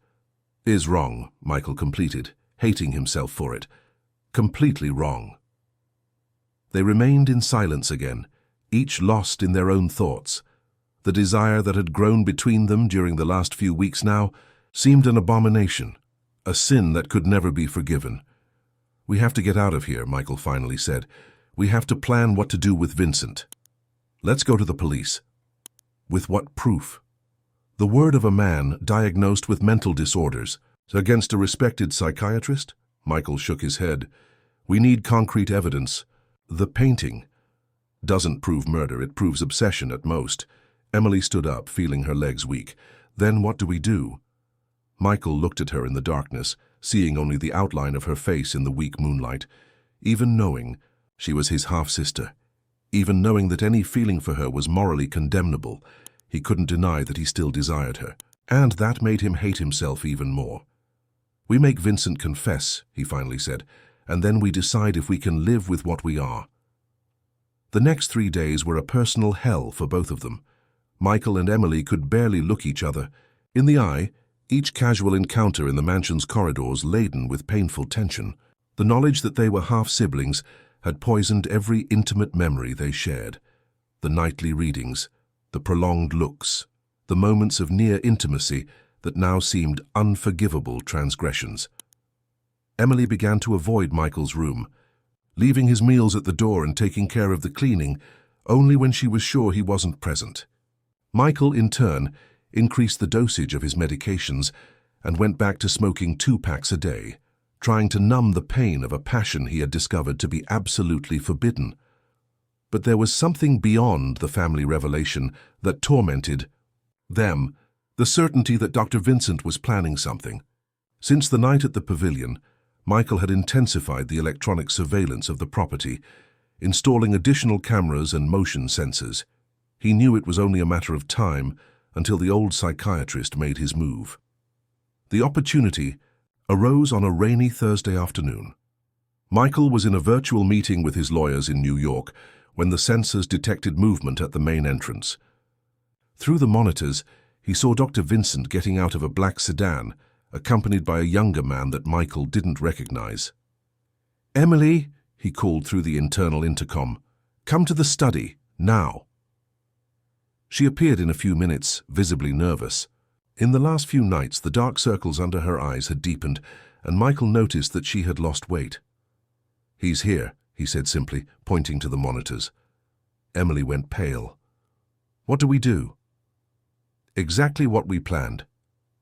"Is wrong," Michael completed, hating himself for it. "Completely wrong." They remained in silence again, each lost in their own thoughts. The desire that had grown between them during the last few weeks now seemed an abomination, a sin that could never be forgiven. "We have to get out of here," Michael finally said. "We have to plan what to do with Vincent. Let's go to the police." "With what proof?" "The word of a man diagnosed with mental disorders. Against a respected psychiatrist?" Michael shook his head. "We need concrete evidence. The painting doesn't prove murder, it proves obsession at most. Emily stood up, feeling her legs weak. Then what do we do? Michael looked at her in the darkness, seeing only the outline of her face in the weak moonlight. Even knowing she was his half-sister, even knowing that any feeling for her was morally condemnable, he couldn't deny that he still desired her. And that made him hate himself even more. "We make Vincent confess," he finally said, "and then we decide if we can live with what we are." The next 3 days were a personal hell for both of them. Michael and Emily could barely look each other in the eye, each casual encounter in the mansion's corridors laden with painful tension. The knowledge that they were half-siblings had poisoned every intimate memory they shared. The nightly readings, the prolonged looks, the moments of near intimacy that now seemed unforgivable transgressions. Emily began to avoid Michael's room, leaving his meals at the door and taking care of the cleaning only when she was sure he wasn't present. Michael, in turn, increased the dosage of his medications and went back to smoking 2 packs a day, trying to numb the pain of a passion he had discovered to be absolutely forbidden. But there was something beyond the family revelation that tormented them, the certainty that Dr. Vincent was planning something. Since the night at the pavilion, Michael had intensified the electronic surveillance of the property, installing additional cameras and motion sensors. He knew it was only a matter of time until the old psychiatrist made his move. The opportunity arose on a rainy Thursday afternoon. Michael was in a virtual meeting with his lawyers in New York when the sensors detected movement at the main entrance. Through the monitors, he saw Dr. Vincent getting out of a black sedan, accompanied by a younger man that Michael didn't recognize. "Emily," he called through the internal intercom, "come to the study, now." She appeared in a few minutes, visibly nervous. In the last few nights, the dark circles under her eyes had deepened, and Michael noticed that she had lost weight. "He's here," he said simply, pointing to the monitors. Emily went pale. "What do we do?" "Exactly what we planned.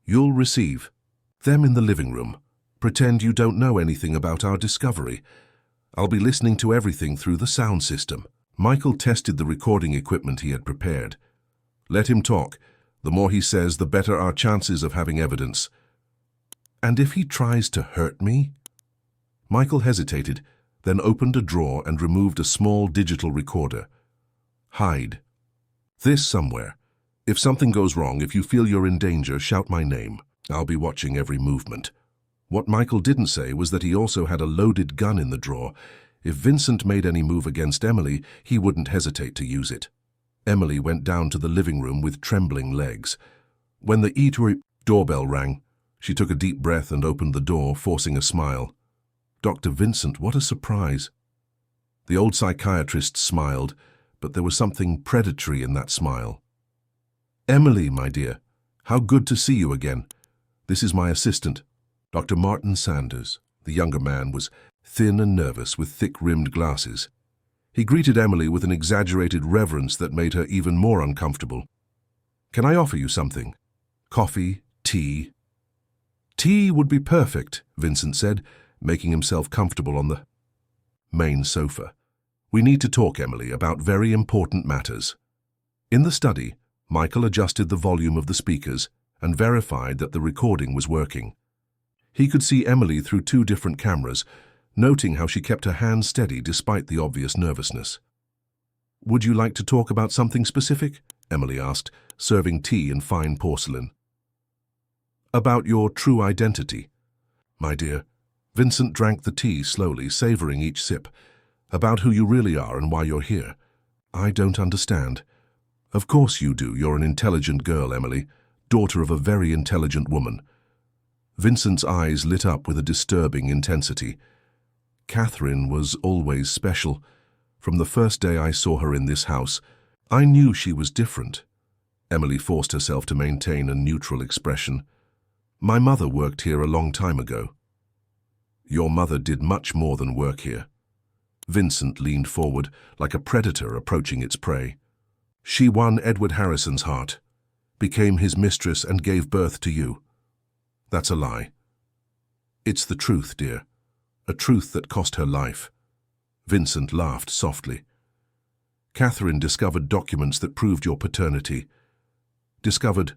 You'll receive them in the living room. Pretend you don't know anything about our discovery. I'll be listening to everything through the sound system." Michael tested the recording equipment he had prepared. "Let him talk. The more he says, the better our chances of having evidence." "And if he tries to hurt me?" Michael hesitated, then opened a drawer and removed a small digital recorder. "Hide this somewhere. If something goes wrong, if you feel you're in danger, shout my name. I'll be watching every movement." What Michael didn't say was that he also had a loaded gun in the drawer. If Vincent made any move against Emily, he wouldn't hesitate to use it. Emily went down to the living room with trembling legs. When the doorbell rang, she took a deep breath and opened the door, forcing a smile. "Dr. Vincent, what a surprise." The old psychiatrist smiled, but there was something predatory in that smile. "Emily, my dear, how good to see you again. This is my assistant, Dr. Martin Sanders." The younger man was thin and nervous, with thick-rimmed glasses. He greeted Emily with an exaggerated reverence that made her even more uncomfortable. "Can I offer you something? Coffee? Tea?" "Tea would be perfect," Vincent said, making himself comfortable on the main sofa. "We need to talk, Emily, about very important matters." In the study, Michael adjusted the volume of the speakers and verified that the recording was working. He could see Emily through 2 different cameras, noting how she kept her hands steady despite the obvious nervousness. "Would you like to talk about something specific?" Emily asked, serving tea in fine porcelain. "About your true identity, my dear." Vincent drank the tea slowly, savoring each sip. "About who you really are and why you're here." "I don't understand." "Of course you do. You're an intelligent girl, Emily, daughter of a very intelligent woman." Vincent's eyes lit up with a disturbing intensity. "Catherine was always special. From the first day I saw her in this house, I knew she was different." Emily forced herself to maintain a neutral expression. "My mother worked here a long time ago." "Your mother did much more than work here." Vincent leaned forward, like a predator approaching its prey. "She won Edward Harrison's heart, became his mistress, and gave birth to you." "That's a lie." "It's the truth, dear. A truth that cost her life." Vincent laughed softly. Catherine discovered documents that proved your paternity. Discovered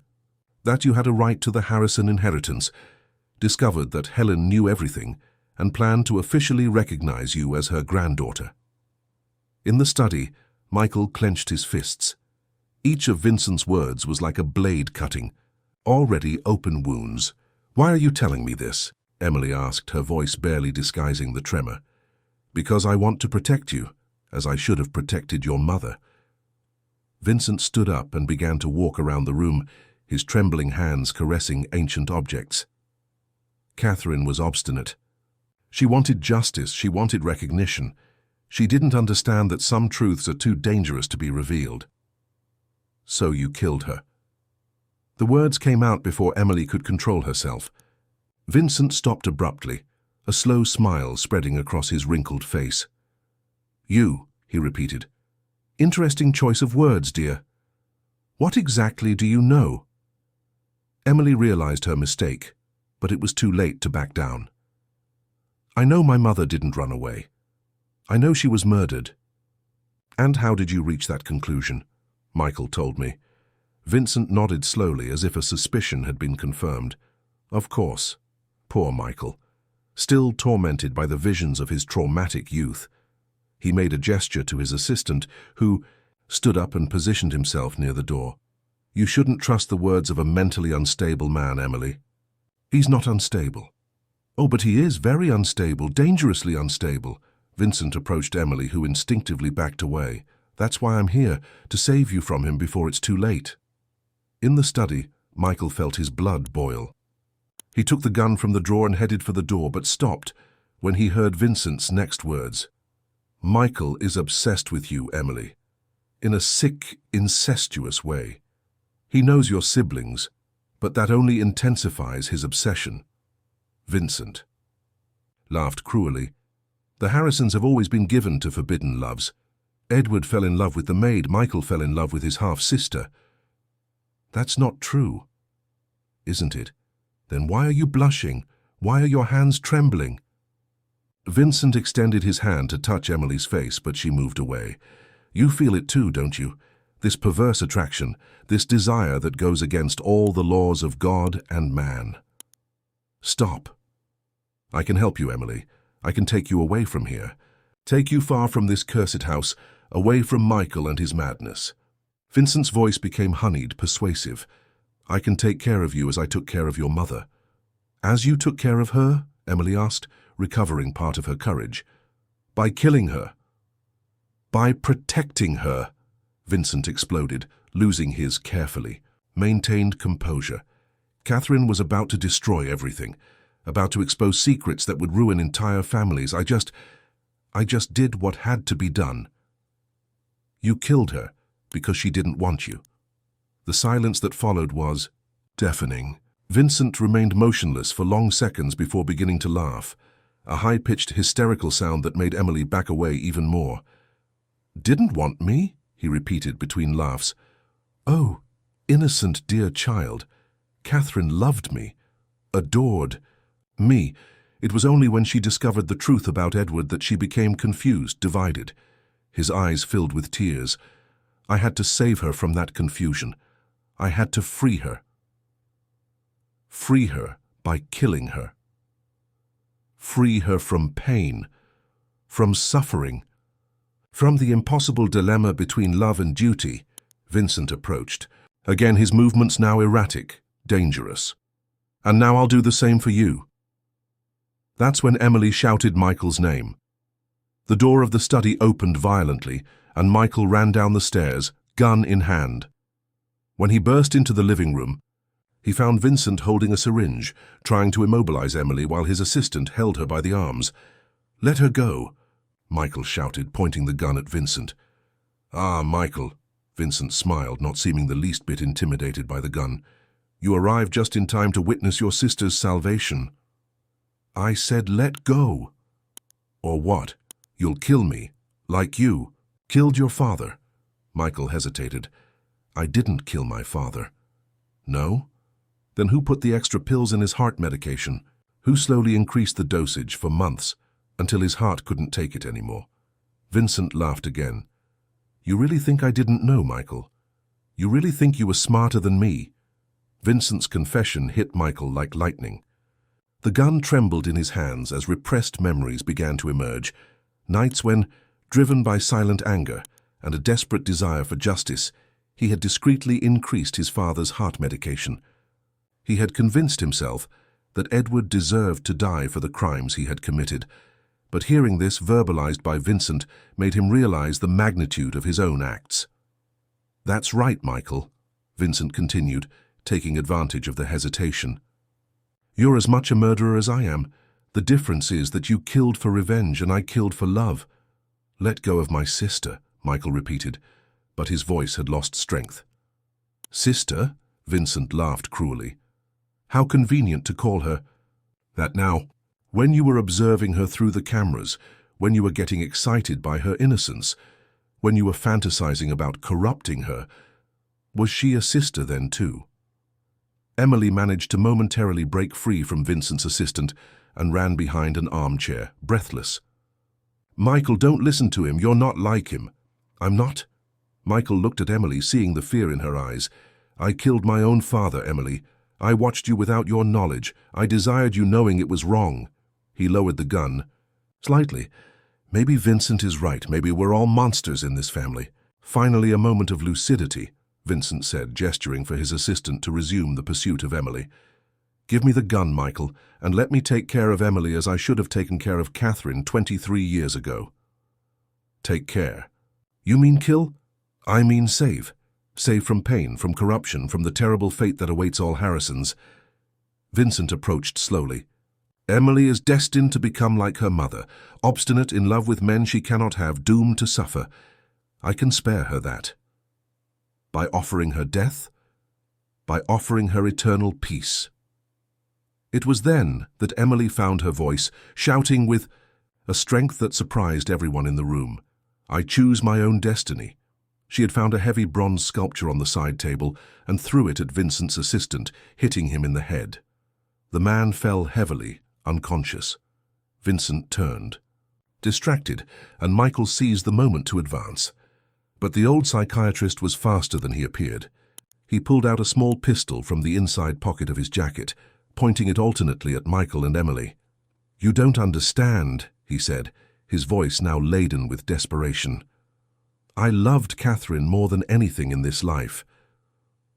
that you had a right to the Harrison inheritance. Discovered that Helen knew everything and planned to officially recognize you as her granddaughter. In the study, Michael clenched his fists. Each of Vincent's words was like a blade cutting, already open wounds. "Why are you telling me this?" Emily asked, her voice barely disguising the tremor. "Because I want to protect you, as I should have protected your mother." Vincent stood up and began to walk around the room, his trembling hands caressing ancient objects. Catherine was obstinate. She wanted justice, she wanted recognition. She didn't understand that some truths are too dangerous to be revealed. "So you killed her." The words came out before Emily could control herself. Vincent stopped abruptly, a slow smile spreading across his wrinkled face. "You," he repeated. "Interesting choice of words, dear. What exactly do you know?" Emily realized her mistake, but it was too late to back down. "I know my mother didn't run away. I know she was murdered." "And how did you reach that conclusion?" Michael told me. Vincent nodded slowly as if a suspicion had been confirmed. Of course. Poor Michael. Still tormented by the visions of his traumatic youth. He made a gesture to his assistant, who stood up and positioned himself near the door. "You shouldn't trust the words of a mentally unstable man, Emily." "He's not unstable." "Oh, but he is very unstable, dangerously unstable." Vincent approached Emily, who instinctively backed away. "That's why I'm here, to save you from him before it's too late." In the study, Michael felt his blood boil. He took the gun from the drawer and headed for the door, but stopped when he heard Vincent's next words. "Michael is obsessed with you, Emily, in a sick, incestuous way. He knows your siblings, but that only intensifies his obsession." Vincent laughed cruelly. "The Harrisons have always been given to forbidden loves. Edward fell in love with the maid, Michael fell in love with his half-sister." "That's not true." "Isn't it? Then why are you blushing? Why are your hands trembling?" Vincent extended his hand to touch Emily's face, but she moved away. "You feel it too, don't you? This perverse attraction, this desire that goes against all the laws of God and man." "Stop. I can help you, Emily. I can take you away from here. Take you far from this cursed house, away from Michael and his madness." Vincent's voice became honeyed, persuasive. "I can take care of you as I took care of your mother." "As you took care of her?" Emily asked, recovering part of her courage. "By killing her." "By protecting her," Vincent exploded, losing his carefully maintained composure. Catherine was about to destroy everything, about to expose secrets that would ruin entire families. I just did what had to be done." "You killed her because she didn't want you." The silence that followed was deafening. Vincent remained motionless for long seconds before beginning to laugh, a high-pitched, hysterical sound that made Emily back away even more. "Didn't want me?" he repeated between laughs. "Oh, innocent dear child. Catherine loved me, adored me. It was only when she discovered the truth about Edward that she became confused, divided." His eyes filled with tears. "I had to save her from that confusion. I had to free her. Free her by killing her. Free her from pain, from suffering, from the impossible dilemma between love and duty." Vincent approached. Again, his movements now erratic, dangerous. "And now I'll do the same for you." That's when Emily shouted Michael's name. The door of the study opened violently, and Michael ran down the stairs, gun in hand. When he burst into the living room, he found Vincent holding a syringe, trying to immobilize Emily while his assistant held her by the arms. "Let her go," Michael shouted, pointing the gun at Vincent. "Ah, Michael," Vincent smiled, not seeming the least bit intimidated by the gun. "You arrived just in time to witness your sister's salvation." "I said let go." "Or what? You'll kill me, like you killed your father." Michael hesitated. "I didn't kill my father." "No? Then who put the extra pills in his heart medication? Who slowly increased the dosage for months until his heart couldn't take it anymore?" Vincent laughed again. You really think I didn't know, Michael? You really think you were smarter than me? Vincent's confession hit Michael like lightning. The gun trembled in his hands as repressed memories began to emerge. Nights when, driven by silent anger and a desperate desire for justice, he had discreetly increased his father's heart medication. He had convinced himself that Edward deserved to die for the crimes he had committed, but hearing this verbalized by Vincent made him realize the magnitude of his own acts. That's right, Michael, Vincent continued, taking advantage of the hesitation. You're as much a murderer as I am. The difference is that you killed for revenge and I killed for love. Let go of my sister, Michael repeated, but his voice had lost strength. Sister? Vincent laughed cruelly. How convenient to call her that now. When you were observing her through the cameras, when you were getting excited by her innocence, when you were fantasizing about corrupting her, was she a sister then too? Emily managed to momentarily break free from Vincent's assistant and ran behind an armchair, breathless. Michael, don't listen to him. You're not like him. I'm not. Michael looked at Emily, seeing the fear in her eyes. I killed my own father, Emily. I watched you without your knowledge. I desired you knowing it was wrong. He lowered the gun. Slightly. Maybe Vincent is right. Maybe we're all monsters in this family. Finally, a moment of lucidity, Vincent said, gesturing for his assistant to resume the pursuit of Emily. Give me the gun, Michael, and let me take care of Emily as I should have taken care of Catherine 23 years ago. Take care. You mean kill? I mean save. Save from pain, from corruption, from the terrible fate that awaits all Harrisons. Vincent approached slowly. Emily is destined to become like her mother, obstinate, in love with men she cannot have, doomed to suffer. I can spare her that. By offering her death, by offering her eternal peace. It was then that Emily found her voice, shouting with a strength that surprised everyone in the room. I choose my own destiny. She had found a heavy bronze sculpture on the side table and threw it at Vincent's assistant, hitting him in the head. The man fell heavily, unconscious. Vincent turned, distracted, and Michael seized the moment to advance. But the old psychiatrist was faster than he appeared. He pulled out a small pistol from the inside pocket of his jacket, pointing it alternately at Michael and Emily. You don't understand, he said, his voice now laden with desperation. I loved Catherine more than anything in this life.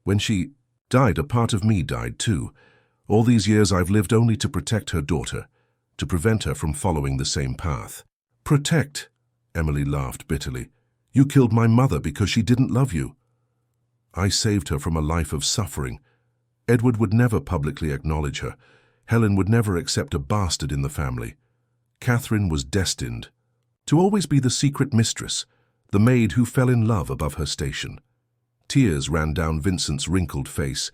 When she died, a part of me died too. All these years I've lived only to protect her daughter, to prevent her from following the same path. Protect? Emily laughed bitterly. You killed my mother because she didn't love you. I saved her from a life of suffering. Edward would never publicly acknowledge her. Helen would never accept a bastard in the family. Catherine was destined to always be the secret mistress, the maid who fell in love above her station. Tears ran down Vincent's wrinkled face.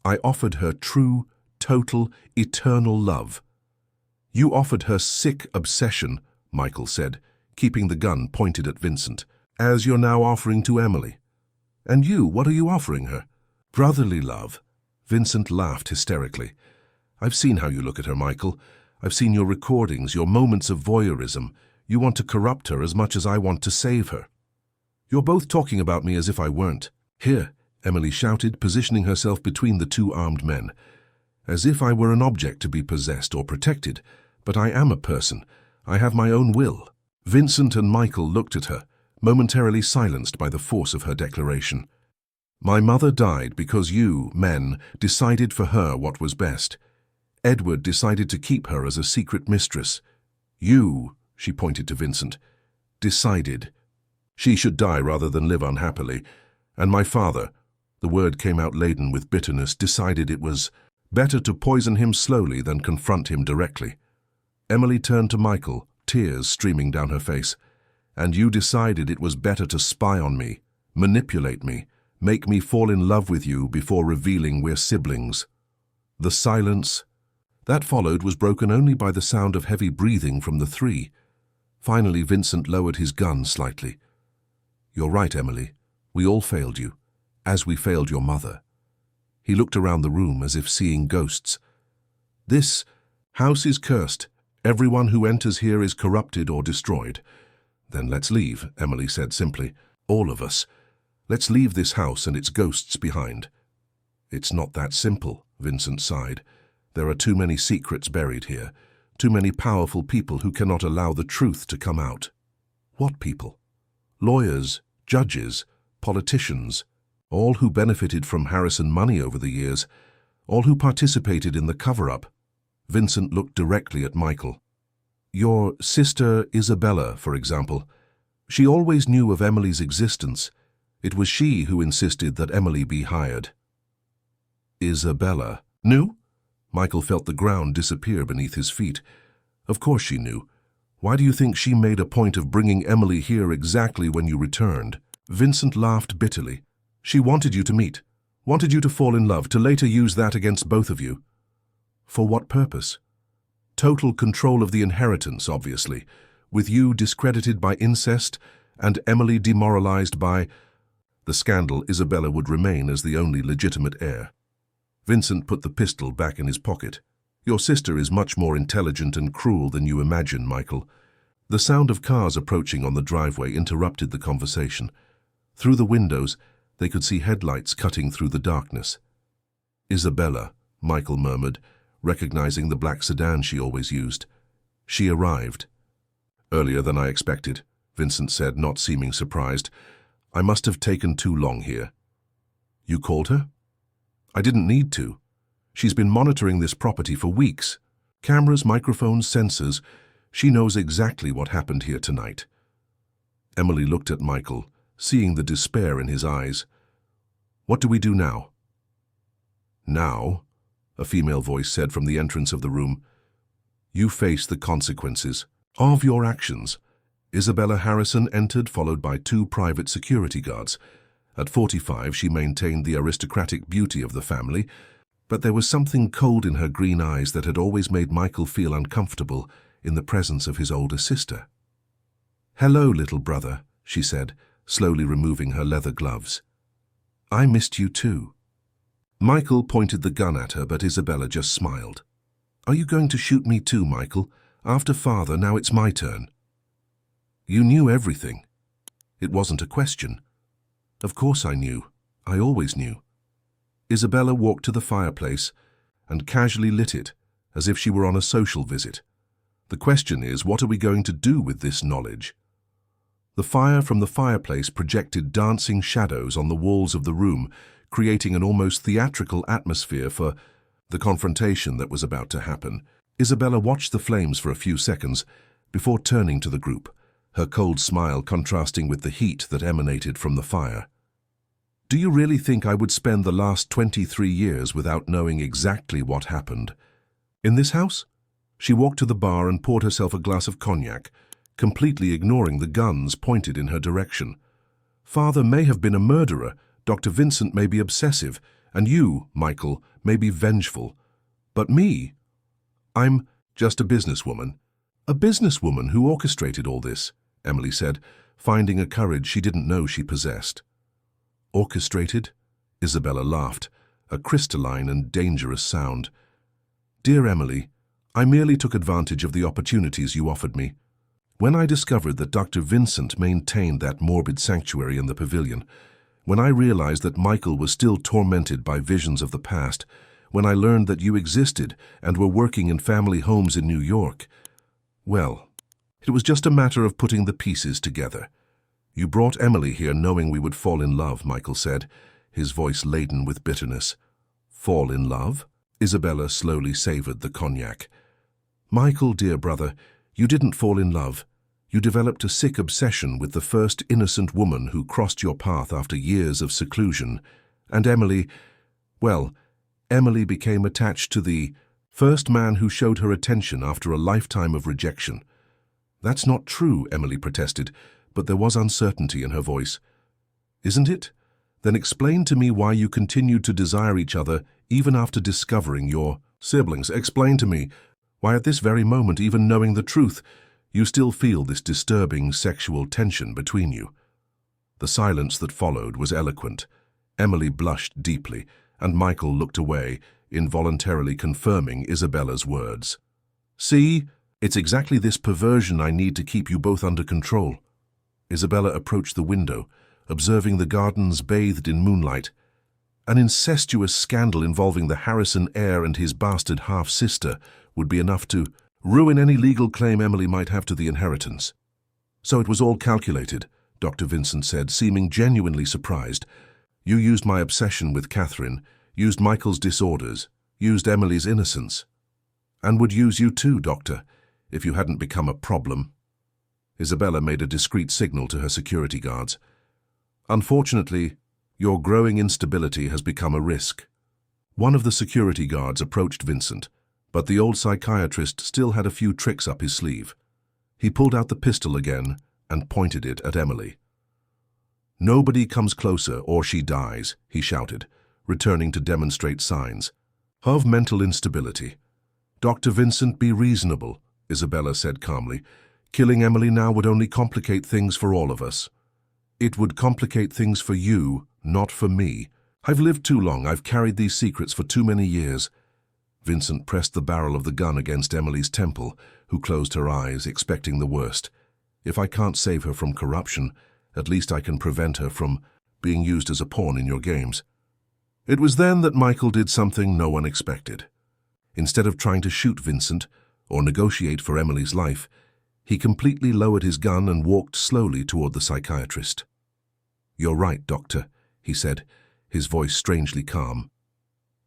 I offered her true, total, eternal love. You offered her sick obsession, Michael said, keeping the gun pointed at Vincent, as you're now offering to Emily. And you, what are you offering her? Brotherly love. Vincent laughed hysterically. I've seen how you look at her, Michael. I've seen your recordings, your moments of voyeurism. You want to corrupt her as much as I want to save her. You're both talking about me as if I weren't. Here, Emily shouted, positioning herself between the two armed men. As if I were an object to be possessed or protected. But I am a person. I have my own will. Vincent and Michael looked at her, momentarily silenced by the force of her declaration. My mother died because you, men, decided for her what was best. Edward decided to keep her as a secret mistress. You, she pointed to Vincent, decided she should die rather than live unhappily. And my father, the word came out laden with bitterness, decided it was better to poison him slowly than confront him directly. Emily turned to Michael, tears streaming down her face. And you decided it was better to spy on me, manipulate me, make me fall in love with you before revealing we're siblings. The silence that followed was broken only by the sound of heavy breathing from the three. Finally, Vincent lowered his gun slightly. You're right, Emily. We all failed you, as we failed your mother. He looked around the room as if seeing ghosts. This house is cursed. Everyone who enters here is corrupted or destroyed. Then let's leave, Emily said simply. All of us. Let's leave this house and its ghosts behind. It's not that simple, Vincent sighed. There are too many secrets buried here, too many powerful people who cannot allow the truth to come out. What people? Lawyers, judges, politicians, all who benefited from Harrison money over the years, all who participated in the cover-up. Vincent looked directly at Michael. Your sister Isabella, for example. She always knew of Emily's existence. It was she who insisted that Emily be hired. Isabella knew? Michael felt the ground disappear beneath his feet. Of course she knew. Why do you think she made a point of bringing Emily here exactly when you returned? Vincent laughed bitterly. She wanted you to meet, wanted you to fall in love, to later use that against both of you. For what purpose? Total control of the inheritance, obviously, with you discredited by incest and Emily demoralized by the scandal. Isabella would remain as the only legitimate heir. Vincent put the pistol back in his pocket. Your sister is much more intelligent and cruel than you imagine, Michael. The sound of cars approaching on the driveway interrupted the conversation. Through the windows, they could see headlights cutting through the darkness. Isabella, Michael murmured, recognizing the black sedan she always used. She arrived. Earlier than I expected, Vincent said, not seeming surprised. I must have taken too long here. You called her? I didn't need to. She's been monitoring this property for weeks. Cameras, microphones, sensors. She knows exactly what happened here tonight. Emily looked at Michael, seeing the despair in his eyes. What do we do now? Now, a female voice said from the entrance of the room, you face the consequences of your actions. Isabella Harrison entered, followed by 2 private security guards. At 45, she maintained the aristocratic beauty of the family, but there was something cold in her green eyes that had always made Michael feel uncomfortable in the presence of his older sister. Hello, little brother, she said, slowly removing her leather gloves. I missed you too. Michael pointed the gun at her, but Isabella just smiled. Are you going to shoot me too, Michael? After father, now it's my turn. You knew everything. It wasn't a question. Of course I knew. I always knew. Isabella walked to the fireplace and casually lit it, as if she were on a social visit. The question is, what are we going to do with this knowledge? The fire from the fireplace projected dancing shadows on the walls of the room, creating an almost theatrical atmosphere for the confrontation that was about to happen. Isabella watched the flames for a few seconds before turning to the group, her cold smile contrasting with the heat that emanated from the fire. Do you really think I would spend the last 23 years without knowing exactly what happened? In this house? She walked to the bar and poured herself a glass of cognac, completely ignoring the guns pointed in her direction. Father may have been a murderer, Dr. Vincent may be obsessive, and you, Michael, may be vengeful. But me? I'm just a businesswoman. A businesswoman who orchestrated all this, Emily said, finding a courage she didn't know she possessed. Orchestrated? Isabella laughed, a crystalline and dangerous sound. Dear Emily, I merely took advantage of the opportunities you offered me. When I discovered that Dr. Vincent maintained that morbid sanctuary in the pavilion, when I realized that Michael was still tormented by visions of the past, when I learned that you existed and were working in family homes in New York, well, it was just a matter of putting the pieces together. You brought Emily here knowing we would fall in love, Michael said, his voice laden with bitterness. Fall in love? Isabella slowly savored the cognac. Michael, dear brother, you didn't fall in love. You developed a sick obsession with the first innocent woman who crossed your path after years of seclusion. And Emily, well, Emily became attached to the first man who showed her attention after a lifetime of rejection. That's not true, Emily protested, but there was uncertainty in her voice. Isn't it? Then explain to me why you continued to desire each other even after discovering your siblings. Explain to me why at this very moment, even knowing the truth, you still feel this disturbing sexual tension between you. The silence that followed was eloquent. Emily blushed deeply, and Michael looked away, involuntarily confirming Isabella's words. See, it's exactly this perversion I need to keep you both under control. Isabella approached the window, observing the gardens bathed in moonlight. An incestuous scandal involving the Harrison heir and his bastard half-sister would be enough to ruin any legal claim Emily might have to the inheritance. So it was all calculated, Dr. Vincent said, seeming genuinely surprised. You used my obsession with Catherine, used Michael's disorders, used Emily's innocence. And would use you too, Doctor, if you hadn't become a problem. Isabella made a discreet signal to her security guards. Unfortunately, your growing instability has become a risk. One of the security guards approached Vincent, but the old psychiatrist still had a few tricks up his sleeve. He pulled out the pistol again and pointed it at Emily. "Nobody comes closer or she dies," he shouted, returning to demonstrate signs of mental instability. "Dr. Vincent, be reasonable," Isabella said calmly. "Killing Emily now would only complicate things for all of us. It would complicate things for you, not for me. I've lived too long. I've carried these secrets for too many years." Vincent pressed the barrel of the gun against Emily's temple, who closed her eyes, expecting the worst. "If I can't save her from corruption, at least I can prevent her from being used as a pawn in your games." It was then that Michael did something no one expected. Instead of trying to shoot Vincent or negotiate for Emily's life, he completely lowered his gun and walked slowly toward the psychiatrist. "You're right, Doctor," he said, his voice strangely calm.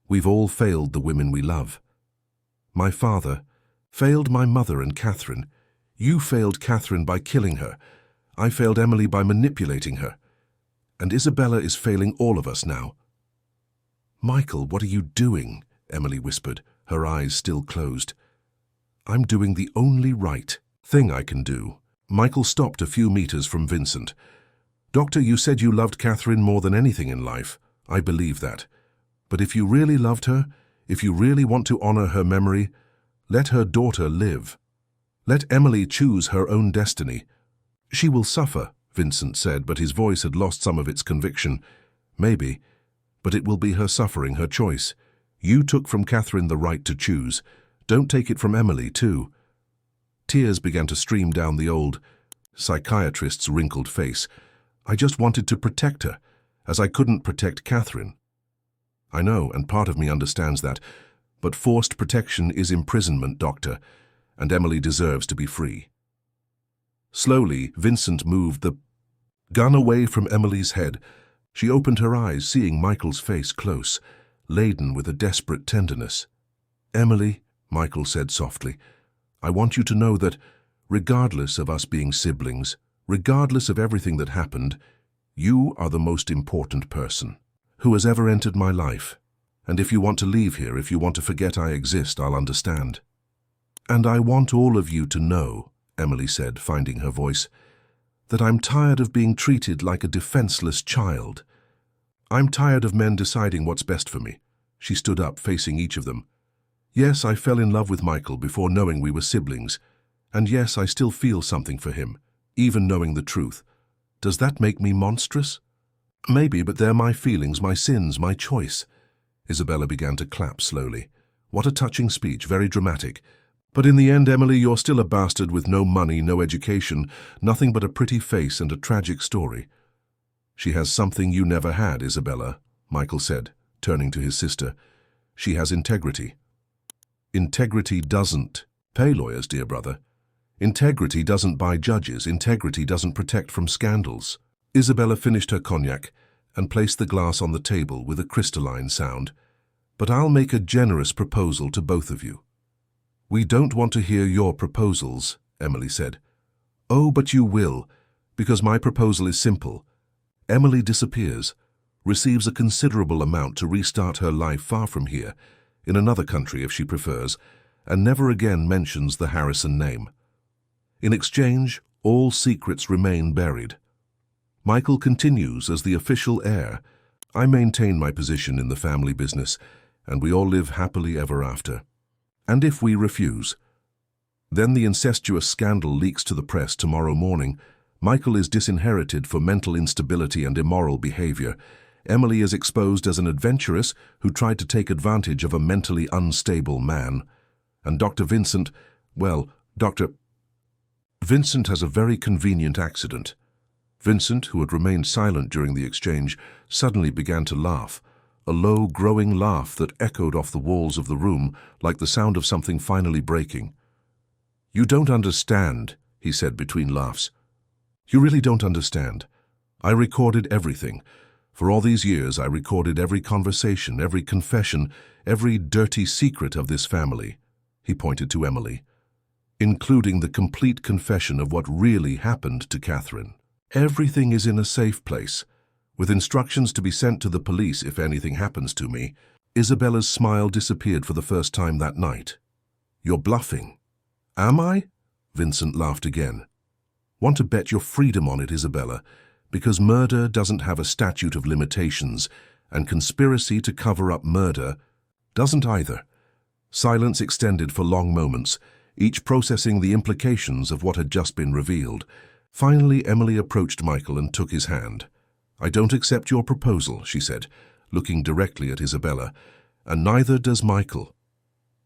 "We've all failed the women we love. My father failed my mother and Catherine. You failed Catherine by killing her. I failed Emily by manipulating her. And Isabella is failing all of us now." "Michael, what are you doing?" Emily whispered, her eyes still closed. "I'm doing the only right thing I can do." Michael stopped a few meters from Vincent. "Doctor, you said you loved Catherine more than anything in life. I believe that. But if you really loved her, if you really want to honor her memory, let her daughter live. Let Emily choose her own destiny." "She will suffer," Vincent said, but his voice had lost some of its conviction. "Maybe, but it will be her suffering, her choice. You took from Catherine the right to choose. Don't take it from Emily, too." Tears began to stream down the old psychiatrist's wrinkled face. "I just wanted to protect her, as I couldn't protect Catherine." "I know, and part of me understands that. But forced protection is imprisonment, Doctor, and Emily deserves to be free." Slowly, Vincent moved the gun away from Emily's head. She opened her eyes, seeing Michael's face close, laden with a desperate tenderness. "Emily," Michael said softly, "I want you to know that, regardless of us being siblings, regardless of everything that happened, you are the most important person who has ever entered my life. And if you want to leave here, if you want to forget I exist, I'll understand. And I want all of you to know," Emily said, finding her voice, "that I'm tired of being treated like a defenseless child. I'm tired of men deciding what's best for me." She stood up, facing each of them. "Yes, I fell in love with Michael before knowing we were siblings. And yes, I still feel something for him, even knowing the truth. Does that make me monstrous? Maybe, but they're my feelings, my sins, my choice." Isabella began to clap slowly. "What a touching speech, very dramatic. But in the end, Emily, you're still a bastard with no money, no education, nothing but a pretty face and a tragic story." "She has something you never had, Isabella," Michael said, turning to his sister. "She has integrity." "Integrity doesn't pay lawyers, dear brother. Integrity doesn't buy judges. Integrity doesn't protect from scandals." Isabella finished her cognac and placed the glass on the table with a crystalline sound. "But I'll make a generous proposal to both of you." "We don't want to hear your proposals," Emily said. "Oh, but you will, because my proposal is simple. Emily disappears, receives a considerable amount to restart her life far from here, in another country if she prefers, and never again mentions the Harrison name. In exchange, all secrets remain buried. Michael continues as the official heir. I maintain my position in the family business, and we all live happily ever after. And if we refuse, then the incestuous scandal leaks to the press tomorrow morning. Michael is disinherited for mental instability and immoral behavior. Emily is exposed as an adventuress who tried to take advantage of a mentally unstable man. And Dr. Vincent, well, Dr. Vincent has a very convenient accident. Vincent, who had remained silent during the exchange, suddenly began to laugh, a low, growing laugh that echoed off the walls of the room like the sound of something finally breaking. "You don't understand," he said between laughs. "You really don't understand. I recorded everything. For all these years, I recorded every conversation, every confession, every dirty secret of this family." He pointed to Emily, "including the complete confession of what really happened to Catherine. Everything is in a safe place, with instructions to be sent to the police if anything happens to me." Isabella's smile disappeared for the first time that night. "You're bluffing." "Am I?" Vincent laughed again. "Want to bet your freedom on it, Isabella, because murder doesn't have a statute of limitations, and conspiracy to cover up murder doesn't either." Silence extended for long moments, each processing the implications of what had just been revealed. Finally, Emily approached Michael and took his hand. "I don't accept your proposal," she said, looking directly at Isabella, "and neither does Michael."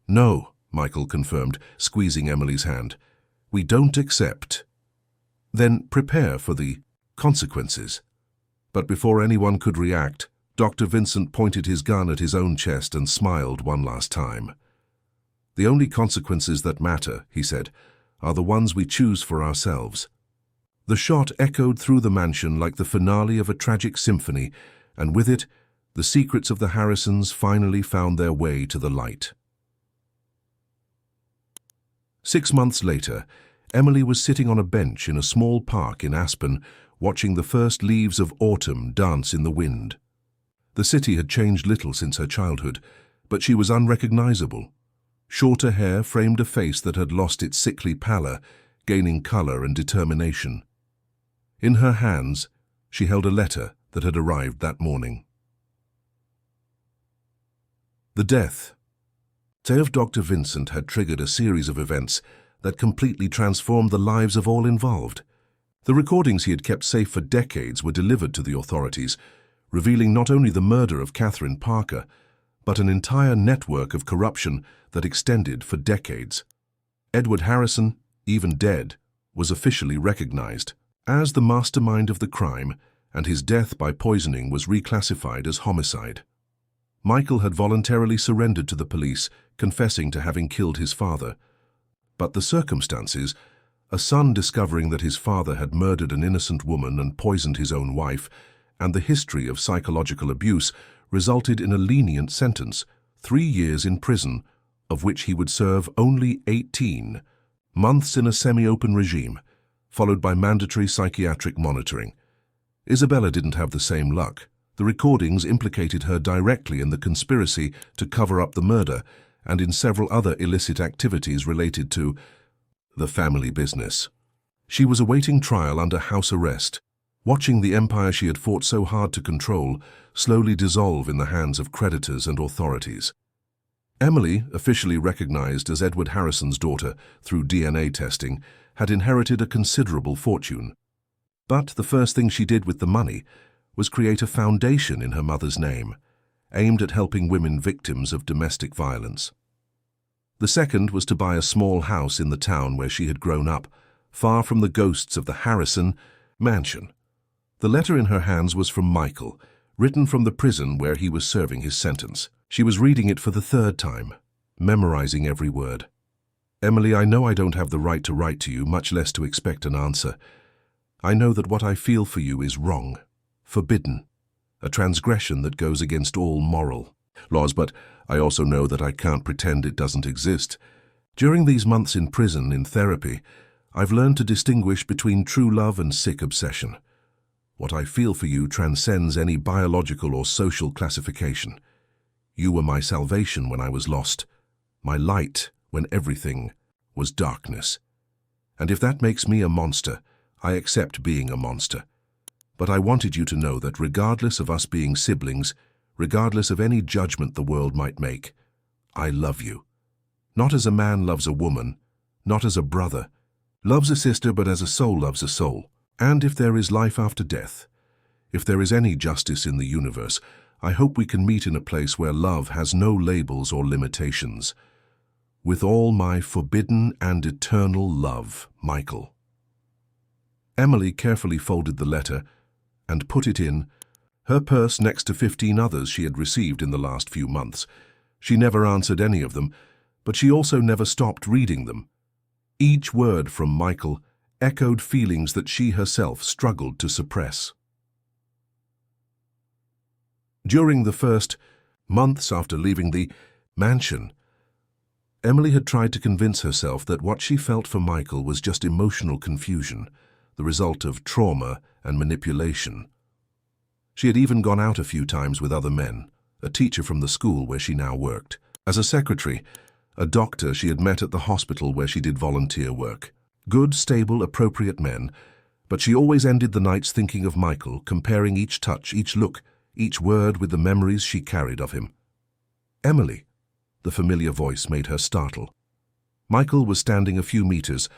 "No," Michael confirmed, squeezing Emily's hand. "We don't accept." "Then prepare for the consequences." But before anyone could react, Dr. Vincent pointed his gun at his own chest and smiled one last time. "The only consequences that matter," he said, "are the ones we choose for ourselves." The shot echoed through the mansion like the finale of a tragic symphony, and with it, the secrets of the Harrisons finally found their way to the light. 6 months later, Emily was sitting on a bench in a small park in Aspen, watching the first leaves of autumn dance in the wind. The city had changed little since her childhood, but she was unrecognizable. Shorter hair framed a face that had lost its sickly pallor, gaining color and determination. In her hands, she held a letter that had arrived that morning. The death of Dr. Vincent had triggered a series of events that completely transformed the lives of all involved. The recordings he had kept safe for decades were delivered to the authorities, revealing not only the murder of Catherine Parker, but an entire network of corruption that extended for decades. Edward Harrison, even dead, was officially recognized as the mastermind of the crime, and his death by poisoning was reclassified as homicide. Michael had voluntarily surrendered to the police, confessing to having killed his father. But the circumstances, a son discovering that his father had murdered an innocent woman and poisoned his own wife, and the history of psychological abuse resulted in a lenient sentence, 3 years in prison, of which he would serve only 18 months in a semi-open regime, followed by mandatory psychiatric monitoring. Isabella didn't have the same luck. The recordings implicated her directly in the conspiracy to cover up the murder and in several other illicit activities related to the family business. She was awaiting trial under house arrest, watching the empire she had fought so hard to control slowly dissolve in the hands of creditors and authorities. Emily, officially recognized as Edward Harrison's daughter through DNA testing, had inherited a considerable fortune. But the first thing she did with the money was create a foundation in her mother's name, aimed at helping women victims of domestic violence. The second was to buy a small house in the town where she had grown up, far from the ghosts of the Harrison mansion. The letter in her hands was from Michael, written from the prison where he was serving his sentence. She was reading it for the 3rd time, memorizing every word. "Emily, I know I don't have the right to write to you, much less to expect an answer. I know that what I feel for you is wrong, forbidden, a transgression that goes against all moral laws, but I also know that I can't pretend it doesn't exist. During these months in prison, in therapy, I've learned to distinguish between true love and sick obsession. What I feel for you transcends any biological or social classification. You were my salvation when I was lost, my light when everything was darkness. And if that makes me a monster, I accept being a monster. But I wanted you to know that regardless of us being siblings, regardless of any judgment the world might make, I love you. Not as a man loves a woman, not as a brother, loves a sister, but as a soul loves a soul. And if there is life after death, if there is any justice in the universe, I hope we can meet in a place where love has no labels or limitations. With all my forbidden and eternal love, Michael." Emily carefully folded the letter and put it in her purse next to 15 others she had received in the last few months. She never answered any of them, but she also never stopped reading them. Each word from Michael echoed feelings that she herself struggled to suppress. During the first months after leaving the mansion, Emily had tried to convince herself that what she felt for Michael was just emotional confusion, the result of trauma and manipulation. She had even gone out a few times with other men, a teacher from the school where she now worked, as a secretary, a doctor she had met at the hospital where she did volunteer work. Good, stable, appropriate men, but she always ended the nights thinking of Michael, comparing each touch, each look, each word with the memories she carried of him. Emily, the familiar voice made her startle. Michael was standing a few meters,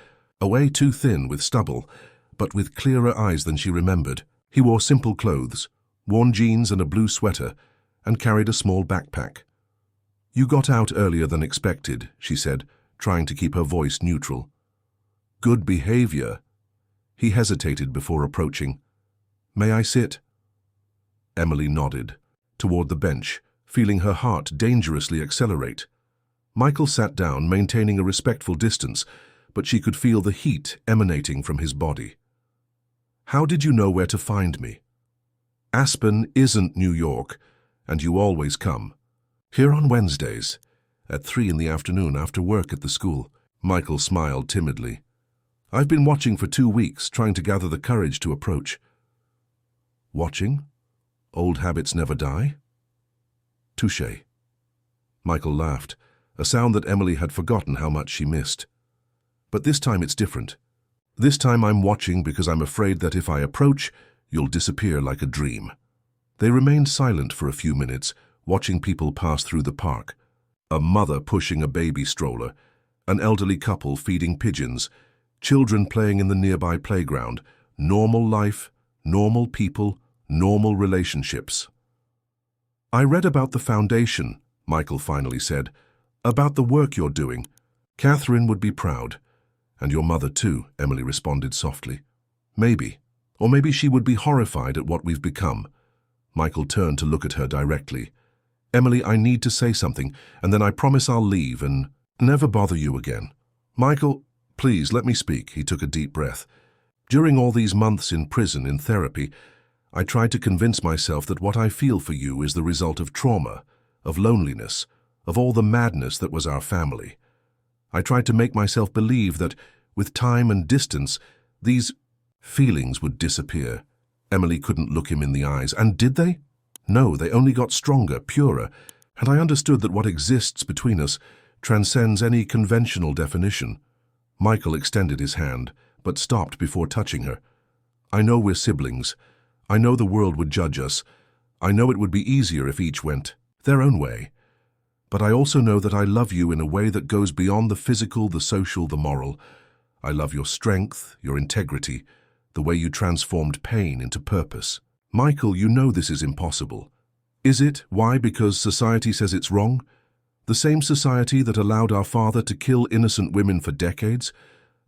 away, too thin with stubble, but with clearer eyes than she remembered. He wore simple clothes, worn jeans and a blue sweater, and carried a small backpack. "You got out earlier than expected," she said, trying to keep her voice neutral. "Good behavior." He hesitated before approaching. "May I sit?" Emily nodded, toward the bench, feeling her heart dangerously accelerate. Michael sat down, maintaining a respectful distance, but she could feel the heat emanating from his body. "How did you know where to find me?" "Aspen isn't New York, and you always come. Here on Wednesdays, at 3 in the afternoon after work at the school." Michael smiled timidly. "I've been watching for 2 weeks, trying to gather the courage to approach." "Watching? Old habits never die?" "Touché." Michael laughed, a sound that Emily had forgotten how much she missed. "But this time it's different. This time I'm watching because I'm afraid that if I approach, you'll disappear like a dream." They remained silent for a few minutes, watching people pass through the park. A mother pushing a baby stroller, an elderly couple feeding pigeons, children playing in the nearby playground. Normal life, normal people, normal relationships. "I read about the foundation," Michael finally said, "about the work you're doing. Catherine would be proud. And your mother too," Emily responded softly. "Maybe. Or maybe she would be horrified at what we've become." Michael turned to look at her directly. "Emily, I need to say something, and then I promise I'll leave and never bother you again." "Michael, please let me speak." He took a deep breath. "During all these months in prison, in therapy, I tried to convince myself that what I feel for you is the result of trauma, of loneliness, of all the madness that was our family. I tried to make myself believe that, with time and distance, these feelings would disappear." Emily couldn't look him in the eyes. "And did they?" "No, they only got stronger, purer, and I understood that what exists between us transcends any conventional definition." Michael extended his hand, but stopped before touching her. "I know we're siblings. I know the world would judge us. I know it would be easier if each went their own way. But I also know that I love you in a way that goes beyond the physical, the social, the moral. I love your strength, your integrity, the way you transformed pain into purpose." "Michael, you know this is impossible." "Is it? Why? Because society says it's wrong? The same society that allowed our father to kill innocent women for decades?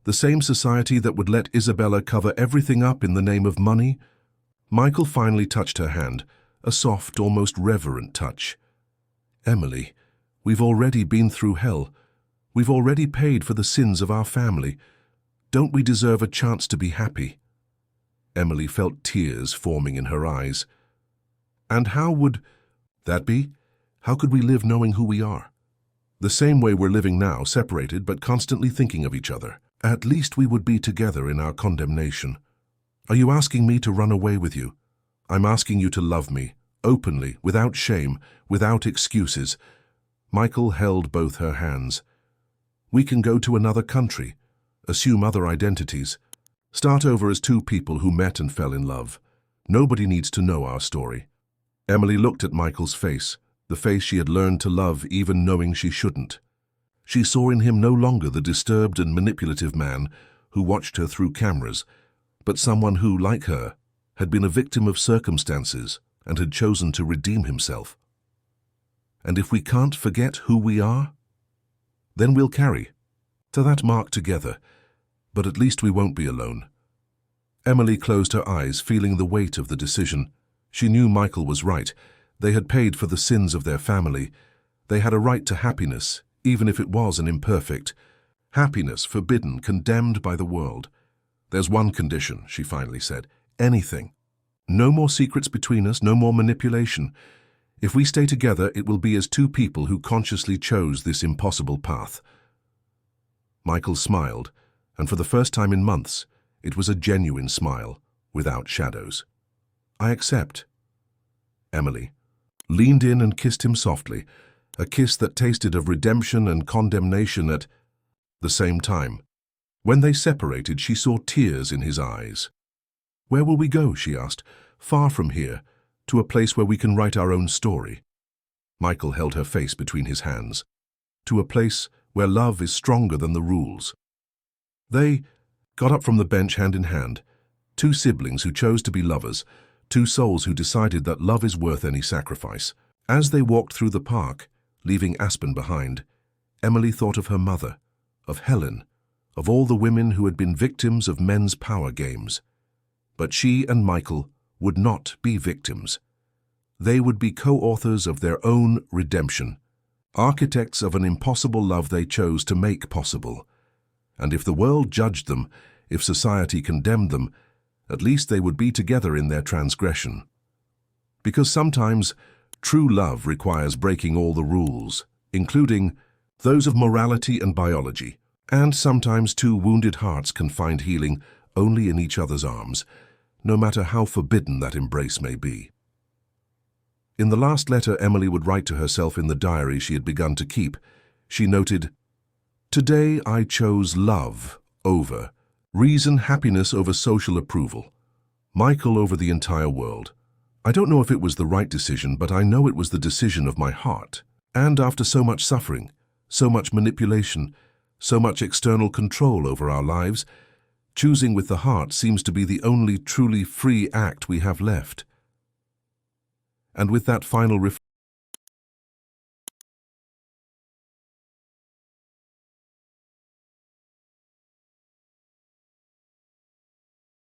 The same society that would let Isabella cover everything up in the name of money?" Michael finally touched her hand, a soft, almost reverent touch. "Emily, we've already been through hell. We've already paid for the sins of our family. Don't we deserve a chance to be happy?" Emily felt tears forming in her eyes. "And how would that be? How could we live knowing who we are? The same way we're living now, separated but constantly thinking of each other. At least we would be together in our condemnation. Are you asking me to run away with you? I'm asking you to love me, openly, without shame, without excuses." Michael held both her hands. "We can go to another country, assume other identities, start over as two people who met and fell in love. Nobody needs to know our story." Emily looked at Michael's face, the face she had learned to love even knowing she shouldn't. She saw in him no longer the disturbed and manipulative man who watched her through cameras, but someone who, like her, had been a victim of circumstances and had chosen to redeem himself. "And if we can't forget who we are, then we'll carry to that mark together, but at least we won't be alone. Emily closed her eyes, feeling the weight of the decision. She knew Michael was right. They had paid for the sins of their family. They had a right to happiness, even if it was an imperfect. Happiness forbidden, condemned by the world. "There's one condition," she finally said. "Anything. No more secrets between us, no more manipulation. If we stay together, it will be as two people who consciously chose this impossible path." Michael smiled, and for the first time in months, it was a genuine smile, without shadows. "I accept." Emily leaned in and kissed him softly, a kiss that tasted of redemption and condemnation at the same time. When they separated, she saw tears in his eyes. "Where will we go?" she asked. "Far from here, to a place where we can write our own story." Michael held her face between his hands. "To a place where love is stronger than the rules." They got up from the bench hand in hand, two siblings who chose to be lovers, two souls who decided that love is worth any sacrifice. As they walked through the park, leaving Aspen behind, Emily thought of her mother, of Helen, of all the women who had been victims of men's power games. But she and Michael would not be victims. They would be co-authors of their own redemption, architects of an impossible love they chose to make possible. And if the world judged them, if society condemned them, at least they would be together in their transgression. Because sometimes true love requires breaking all the rules, including those of morality and biology. And sometimes two wounded hearts can find healing only in each other's arms, no matter how forbidden that embrace may be. In the last letter Emily would write to herself in the diary she had begun to keep, she noted, "Today I chose love over reason, happiness over social approval, Michael over the entire world. I don't know if it was the right decision, but I know it was the decision of my heart. And after so much suffering, so much manipulation, so much external control over our lives, choosing with the heart seems to be the only truly free act we have left." And with that final